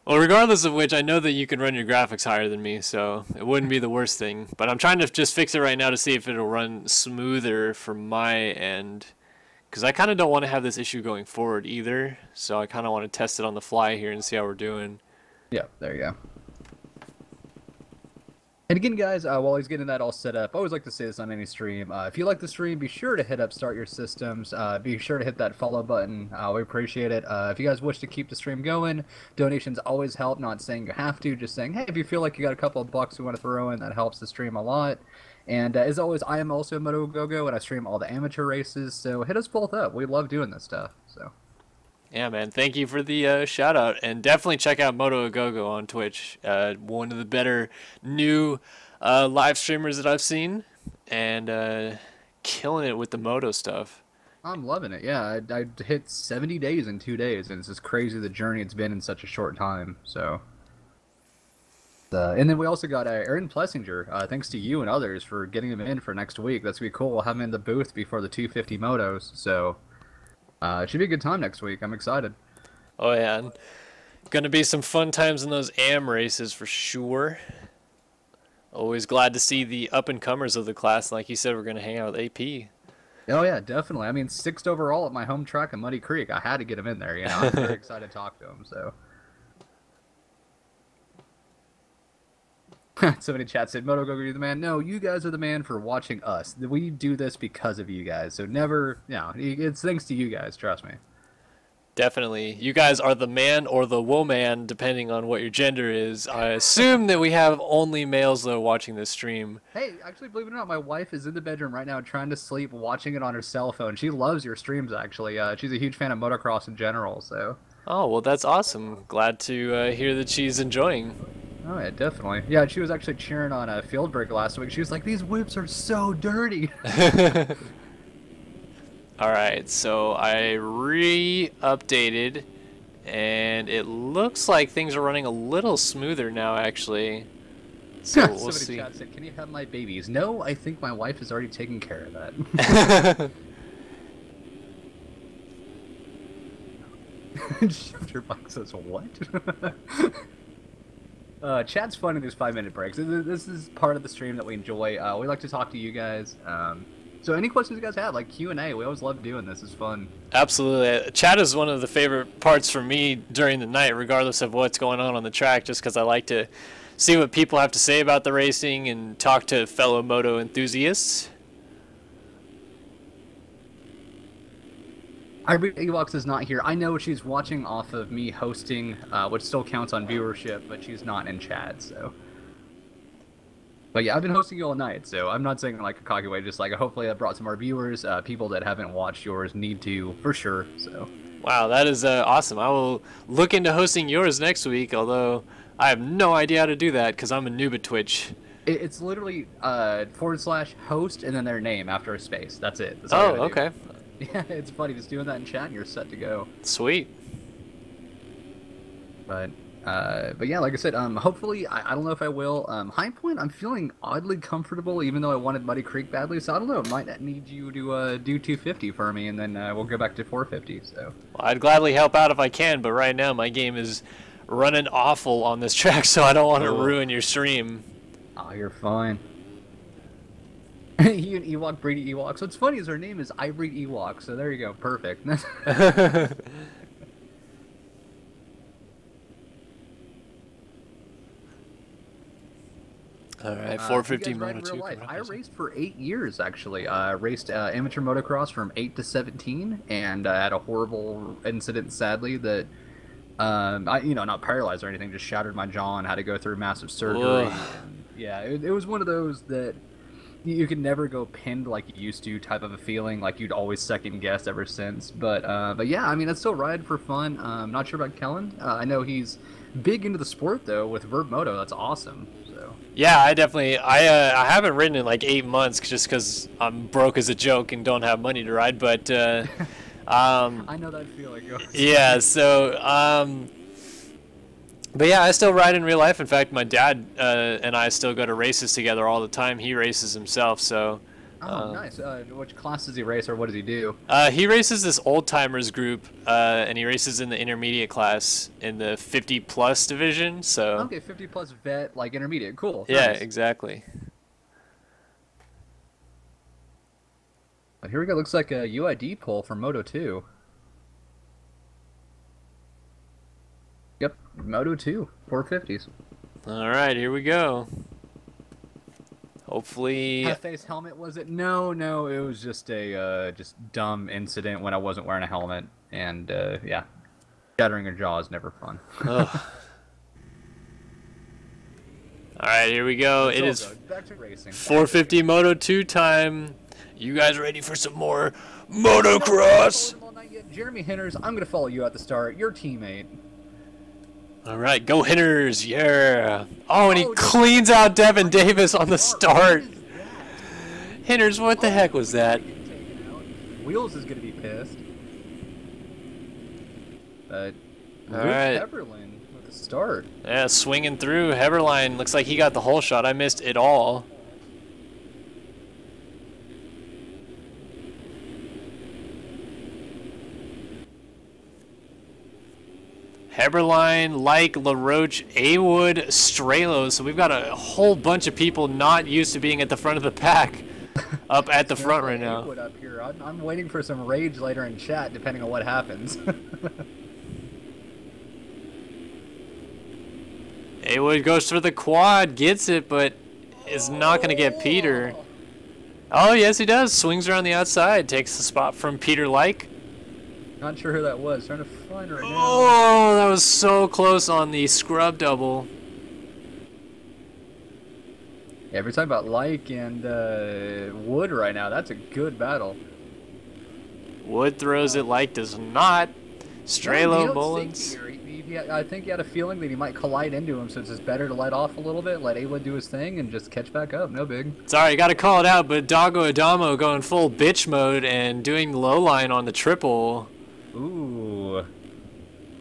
Well, regardless of which, I know that you can run your graphics higher than me, so it wouldn't be the worst thing. But I'm trying to just fix it right now to see if it'll run smoother from my end. Because I kind of don't want to have this issue going forward either, so I kind of want to test it on the fly here and see how we're doing. Yeah, there you go. And again, guys, while he's getting that all set up, I always like to say this on any stream. If you like the stream, be sure to hit up Start Your Systems. Be sure to hit that follow button. We appreciate it. If you guys wish to keep the stream going, donations always help. Not saying you have to, just saying, hey, if you feel like you got a couple of bucks you want to throw in, that helps the stream a lot. And as always, I am also a Moto Go-Go, and I stream all the amateur races, so hit us both up. We love doing this stuff. So. Yeah, man. Thank you for the shout out, and definitely check out Moto Go on Twitch. One of the better new live streamers that I've seen, and killing it with the Moto stuff. I'm loving it. Yeah, I hit 70 days in 2 days, and it's just crazy the journey it's been in such a short time. So, and then we also got Aaron Plessinger. Thanks to you and others for getting him in for next week. That's gonna be cool. We'll have him in the booth before the 250 motos. So. It should be a good time next week. I'm excited. Oh, yeah. And gonna be some fun times in those AM races for sure. Always glad to see the up-and-comers of the class. Like you said, we're going to hang out with AP. Oh, yeah, definitely. I mean, 6th overall at my home track in Muddy Creek. I had to get him in there, you know. I'm very excited to talk to him, so. Somebody in chat said, Moto Go, you're the man. No, you guys are the man for watching us. We do this because of you guys. So never, it's thanks to you guys, trust me. Definitely. You guys are the man or the woman, depending on what your gender is. I assume that we have only males, though, watching this stream. Hey, actually, believe it or not, my wife is in the bedroom right now trying to sleep, watching it on her cell phone. She loves your streams, actually. She's a huge fan of motocross in general, so. Oh, well, that's awesome. Glad to hear that she's enjoying. Oh, yeah, definitely. Yeah, she was actually cheering on a field break last week. She was like, these whips are so dirty. Alright, so I re-updated, and it looks like things are running a little smoother now, actually. So we'll Somebody see. chat said, can you have my babies? No, I think my wife is already taking care of that. Shifter Bike says, what? Chat's fun in these 5-minute breaks. This is part of the stream that we enjoy. We like to talk to you guys. So any questions you guys have, like Q&A, we always love doing this. It's fun. Absolutely. Chat is one of the favorite parts for me during the night, regardless of what's going on the track, just because I like to see what people have to say about the racing and talk to fellow moto enthusiasts. Ewoks is not here. I know she's watching off of me hosting, which still counts on viewership, but she's not in chat, so. But yeah, I've been hosting you all night, so I'm not saying like a cocky way, just like hopefully I brought some more viewers. People that haven't watched yours need to, for sure, so. Wow, that is awesome. I will look into hosting yours next week, although I have no idea how to do that because I'm a noob at Twitch. It's literally /host and then their name after a space. That's it. That's all okay. Yeah, it's funny. Just doing that in chat and you're set to go. Sweet. But yeah, like I said, hopefully, I don't know if I will. High Point, I'm feeling oddly comfortable, even though I wanted Muddy Creek badly. So I don't know. It might need you to do 250 for me, and then we'll go back to 450. So. Well, I'd gladly help out if I can, but right now my game is running awful on this track, so I don't want to ruin your stream. Oh, you're fine. You and Ewok breed Ewok. So what's funny is her name is I breed Ewok. So there you go. Perfect. All right, 450 Moto 2. I raced for 8 years, actually. I raced amateur motocross from 8 to 17, and I had a horrible incident, sadly, that, not paralyzed or anything, just shattered my jaw and had to go through massive surgery. And, yeah, it was one of those that you could never go pinned like you used to type of a feeling, like you'd always second guess ever since. But yeah, I mean, I still ride for fun. I'm not sure about Kellen. I know he's big into the sport, though, with Verb Moto. That's awesome. So. Yeah, I definitely, I haven't ridden in like 8 months just because I'm broke as a joke and don't have money to ride, but I know that feeling. Yeah, so but yeah, I still ride in real life. In fact, my dad and I still go to races together all the time. He races himself, so. Oh, nice. Which class does he race, or what does he do? He races this old timers group, and he races in the intermediate class in the 50+ division. So. Okay, 50+ vet, like intermediate. Cool. Yeah, nice. Exactly. But here we go. Looks like a UID poll for Moto 2. Yep, Moto 2, 450s. All right, here we go. Hopefully. Had a face helmet, was it? No, no, it was just a just dumb incident when I wasn't wearing a helmet, and yeah, shattering a jaw is never fun. Ugh. All right, here we go. It is back to racing. 450 Moto 2 time. You guys ready for some more motocross? Jeremy Henners, I'm gonna follow you at the start. Your teammate. All right, go Henners, yeah. Oh, and he cleans out Devin Davis on the start. Henners, what the heck was that? Wheels is gonna be pissed. But all right, Heberlin with the start. Yeah, swinging through. Heberlein looks like he got the whole shot. I missed it all. Heberlein, like LaRoche, Awood, Strelo. So we've got a whole bunch of people not used to being at the front of the pack up at the front right now. Awood up here. I'm waiting for some rage later in chat, depending on what happens. Awood goes for the quad, gets it, but is not going to get Peter. Oh, yes, he does. Swings around the outside, takes the spot from Peter Like. Not sure who that was. Trying to find her right now. Oh, that was so close on the scrub double. Yeah, we're talking about Like and Wood right now. That's a good battle. Wood throws it, Like does not. Strelo, Mullins. I think he had a feeling that he might collide into him, so it's just better to let off a little bit, let Awood do his thing, and just catch back up. No big. Sorry, got to call it out, but Dago Adamo going full bitch mode and doing the low line on the triple. Ooh.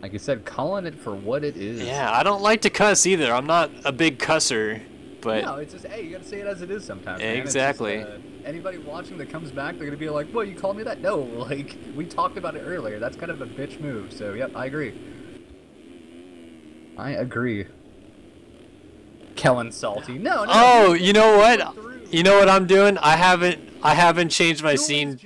Like you said, calling it for what it is. Yeah, I don't like to cuss either. I'm not a big cusser, but... No, it's just, hey, you gotta say it as it is sometimes, man. Exactly. Just, anybody watching that comes back, they're gonna be like, what, you called me that? No, like, we talked about it earlier. That's kind of a bitch move, so, yep, I agree. I agree. Kellen salty. No, no. Oh, you know what? You know what I'm doing? I haven't changed my scene.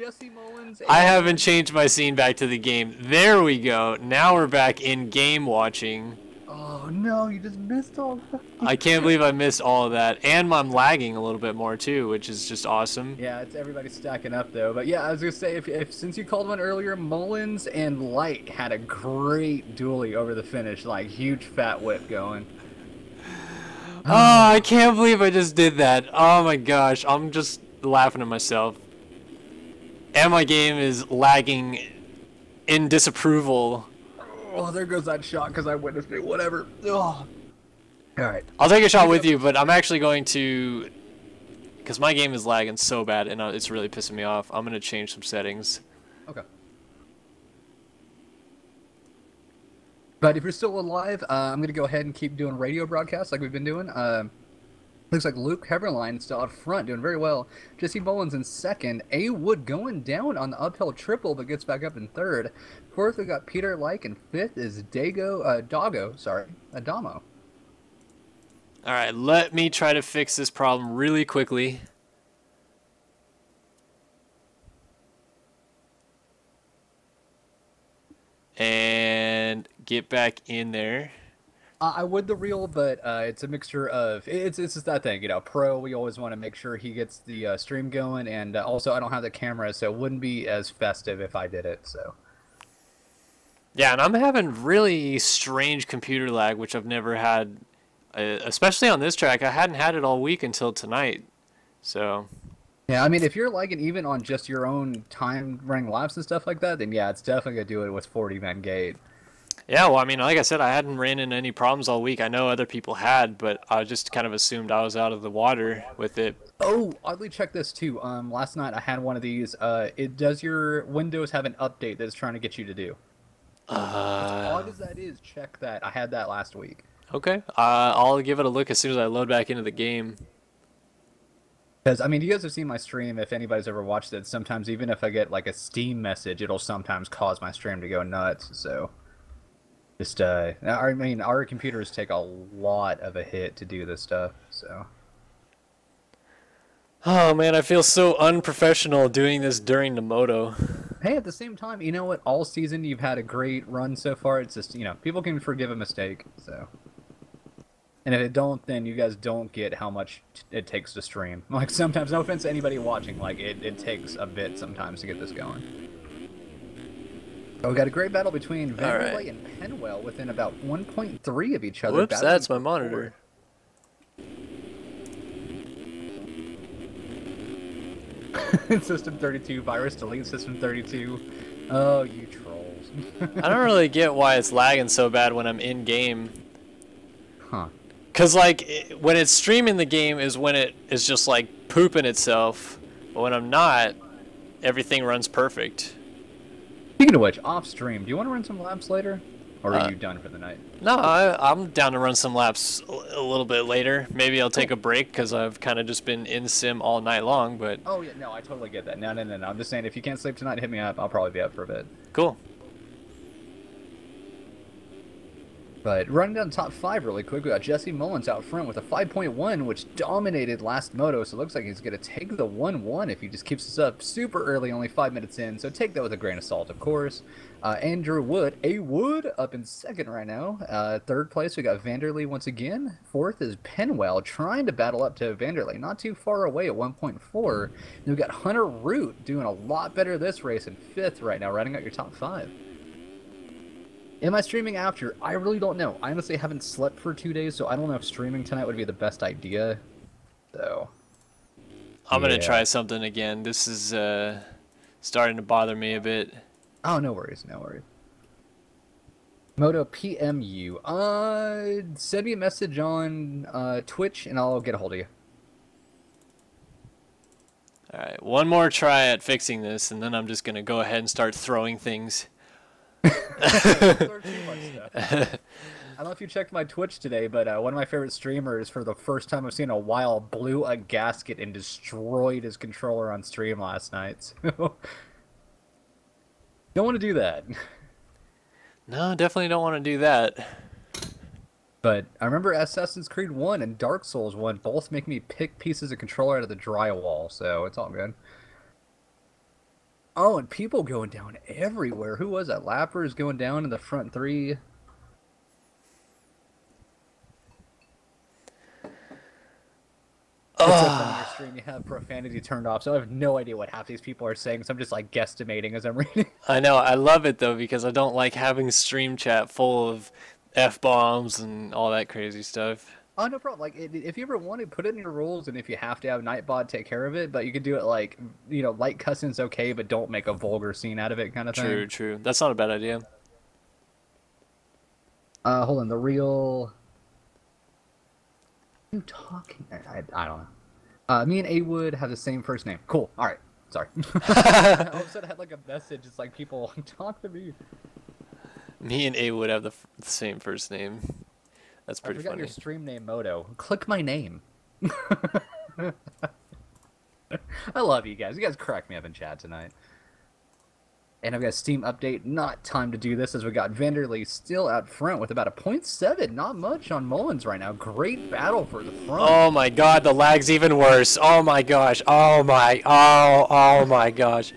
I haven't changed my scene back to the game. There we go. Now we're back in game watching. Oh no, you just missed all that. I can't believe I missed all of that. And I'm lagging a little bit more too, which is just awesome. Yeah, it's everybody stacking up though. But yeah, I was gonna say if since you called one earlier, Mullins and Light had a great dually over the finish, like huge fat whip going. Oh, I can't believe I just did that. Oh my gosh, I'm just laughing at myself. And my game is lagging in disapproval. Oh, there goes that shot because I witnessed it. Whatever. Oh. All right. I'll take a shot with you, but I'm actually going to, because my game is lagging so bad and it's really pissing me off. I'm going to change some settings. Okay. But if you're still alive, I'm going to go ahead and keep doing radio broadcasts like we've been doing. Looks like Luke Heberlein still out front, doing very well. Jesse Mullins in second. Awood going down on the uphill triple, but gets back up in third. Fourth, we got Peter Like, and fifth is Adamo. All right, let me try to fix this problem really quickly. And get back in there. I would the reel, but it's a mixture of it's just that thing, you know. Pro, we always want to make sure he gets the stream going, and also I don't have the camera, so it wouldn't be as festive if I did it. So yeah, and I'm having really strange computer lag, which I've never had, especially on this track. I hadn't had it all week until tonight. So yeah, I mean, if you're lagging even on just your own time running laps and stuff like that, then yeah, it's definitely gonna do it with 40 man gate. Yeah, well, I mean, like I said, I hadn't ran into any problems all week. I know other people had, but I just kind of assumed I was out of the water with it. Oh, oddly check this too. Last night I had one of these. Does your Windows have an update that it's trying to get you to do? As odd as that is, check that. I had that last week. Okay, I'll give it a look as soon as I load back into the game. Because, I mean, you guys have seen my stream, if anybody's ever watched it. Sometimes, even if I get, like, a Steam message, it'll sometimes cause my stream to go nuts, so... Just, I mean, our computers take a lot of a hit to do this stuff, so... Oh, man, I feel so unprofessional doing this during the moto. Hey, at the same time, you know what? All season you've had a great run so far. It's just, people can forgive a mistake. So, and if it don't, then you guys don't get how much it takes to stream. Like sometimes, no offense to anybody watching, like it takes a bit sometimes to get this going. Oh, we got a great battle between Vanderlei and Penwell within about 1.3 of each other. Whoops, that's my monitor. System 32, virus delete System 32. Oh, you trolls. I don't really get why it's lagging so bad when I'm in game. Huh. Cause like when it's streaming the game is when it is just like pooping itself. But when I'm not, everything runs perfect. Speaking of which, off stream, do you want to run some laps later? Or are you done for the night? No, I'm down to run some laps a little bit later. Maybe I'll take a break because I've kind of just been in sim all night long. But oh yeah, no, I totally get that. No. I'm just saying, if you can't sleep tonight, hit me up. I'll probably be up for a bit. Cool. But running down the top 5 really quick, we got Jesse Mullins out front with a 5.1, which dominated last moto, so it looks like he's going to take the 1-1 if he just keeps this up super early, only 5 minutes in, so take that with a grain of salt, of course. Andrew Wood, up in second right now. Third place, we got Vanderlei once again. Fourth is Penwell, trying to battle up to Vanderlei, not too far away at 1.4. Then we got Hunter Root doing a lot better this race in fifth right now, riding out your top 5. Am I streaming after? I really don't know. I honestly haven't slept for 2 days, so I don't know if streaming tonight would be the best idea. So, I'm gonna try something again. This is starting to bother me a bit. Oh, no worries, no worries. Moto PMU. Send me a message on Twitch, and I'll get a hold of you. All right, one more try at fixing this, and then I'm just gonna go ahead and start throwing things. I don't know if you checked my Twitch today, but one of my favorite streamers, for the first time I've seen in a while, blew a gasket and destroyed his controller on stream last night. So don't want to do that. No, definitely don't want to do that. But I remember Assassin's Creed 1 and Dark Souls 1 both make me pick pieces of controller out of the drywall, so it's all good. Oh, and people going down everywhere. Who was that? Lappers going down in the front 3. It's so funny on your stream you have profanity turned off, so I have no idea what half these people are saying, so I'm just like guesstimating as I'm reading. I know, I love it though, because I don't like having stream chat full of F-bombs and all that crazy stuff. Oh, no problem. Like, if you ever want to, put it in your rules, and if you have to have Nightbot take care of it, but you could do it like, light cussing's okay, but don't make a vulgar scene out of it kind of thing. True. That's not a bad idea. Hold on, the real... Who talking? I don't know. Me and A Wood have the same first name. Cool. All right. Sorry. All of a sudden I had like a message. It's like, people talk to me. Me and A Wood have the same first name. That's pretty funny. I forgot your stream name, Moto. Click my name. I love you guys. You guys crack me up in chat tonight. And I've got a Steam update. Not time to do this, as we got Vanderlei still out front with about a 0.7. Not much on Mullins right now. Great battle for the front. Oh my god, the lag's even worse. Oh my gosh. Oh my gosh.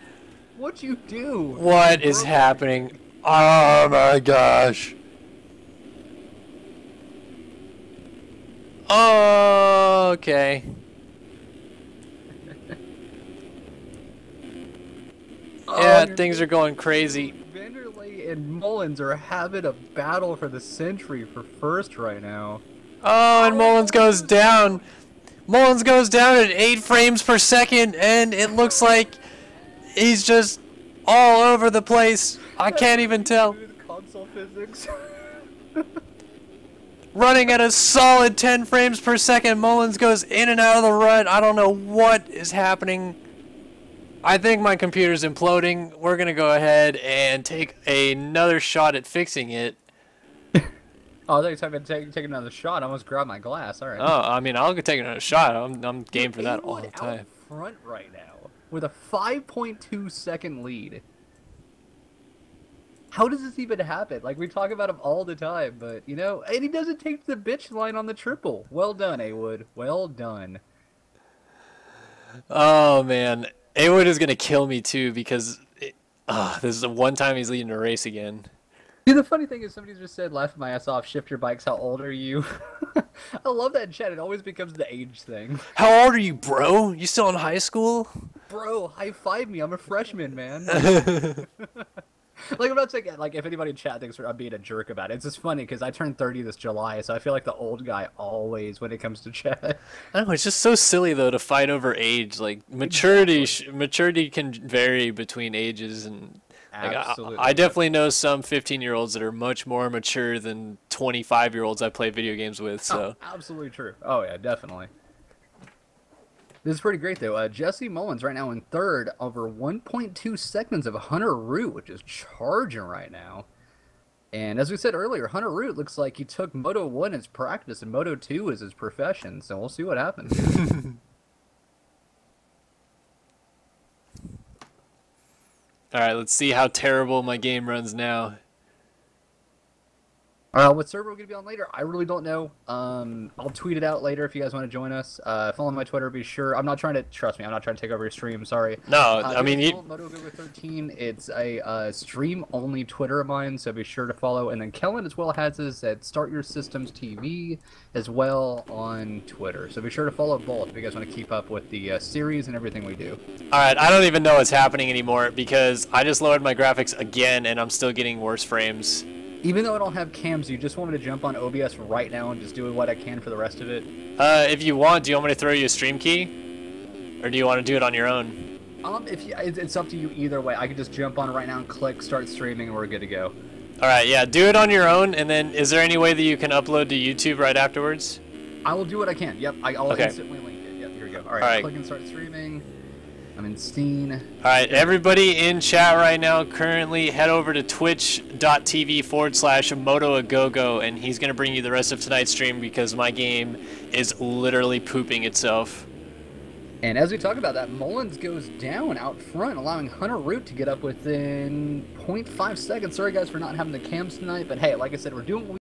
What'd you do? What is happening? Oh my gosh. Oh, okay. Yeah, things are going crazy. Vanderlei and Mullins are having a battle for the century for first right now. Oh, and Mullins goes down. Mullins goes down at 8 frames per second, and it looks like he's just all over the place. I can't even tell. Console physics. Running at a solid 10 frames per second, Mullins goes in and out of the rut. I don't know what is happening. I think my computer's imploding. We're going to go ahead and take another shot at fixing it. Oh, I thought you were taking another shot. I almost grabbed my glass. All right. Oh, I mean, I'll go take another shot. I'm game for that all the time. Out front right now with a 5.2 second lead. How does this even happen? Like, we talk about him all the time, but, and he doesn't take the bitch line on the triple. Well done, A-Wood. Well done. Oh, man. A-Wood is going to kill me, too, because This is the one time he's leading a race again. See, the funny thing is somebody just said, laughing my ass off, shift your bikes, how old are you? I love that in chat. It always becomes the age thing. How old are you, bro? You still in high school? Bro, high five me. I'm a freshman, man. Like, I'm not saying, like, if anybody in chat thinks I'm being a jerk about it, it's just funny because I turned 30 this July, so I feel like the old guy always when it comes to chat. I don't know, it's just so silly though to fight over age. Like maturity, Exactly. maturity can vary between ages, and like Absolutely. I definitely know some 15-year-olds that are much more mature than 25-year-olds I play video games with. So Oh, absolutely true. Oh, yeah, definitely. This is pretty great, though. Jesse Mullins right now in third, over 1.2 seconds of Hunter Root, which is charging right now. And as we said earlier, Hunter Root looks like he took Moto 1 as practice and Moto 2 as his profession, so we'll see what happens. all right, let's see how terrible my game runs now. What server we're going to be on later, I really don't know. I'll tweet it out later if you guys want to join us. Follow my Twitter, be sure. I'm not trying to, trust me, I'm not trying to take over your stream, sorry. No, I mean MotoGogo13, it's a stream-only Twitter of mine, so be sure to follow. And then Kellen as well has his at Start Your Systems TV as well on Twitter. So be sure to follow both if you guys want to keep up with the series and everything we do. All right, I don't even know what's happening anymore because I just lowered my graphics again and I'm still getting worse frames. Even though I don't have cams, you just want me to jump on OBS right now and just do what I can for the rest of it? If you want, do you want me to throw you a stream key? Or do you want to do it on your own? It's up to you either way. I can just jump on right now and click start streaming and we're good to go. All right, yeah, do it on your own, and then is there any way that you can upload to YouTube right afterwards? I will do what I can. Yep, I'll Okay. instantly link it. Yep, here we go. All right, All right. click and start streaming. I'm in Steam. All right, everybody in chat right now, currently head over to twitch.tv/MotoAgogo, and he's going to bring you the rest of tonight's stream because my game is literally pooping itself. And as we talk about that, Mullins goes down out front, allowing Hunter Root to get up within 0.5 seconds. Sorry, guys, for not having the cams tonight, but hey, like I said, we're doing what we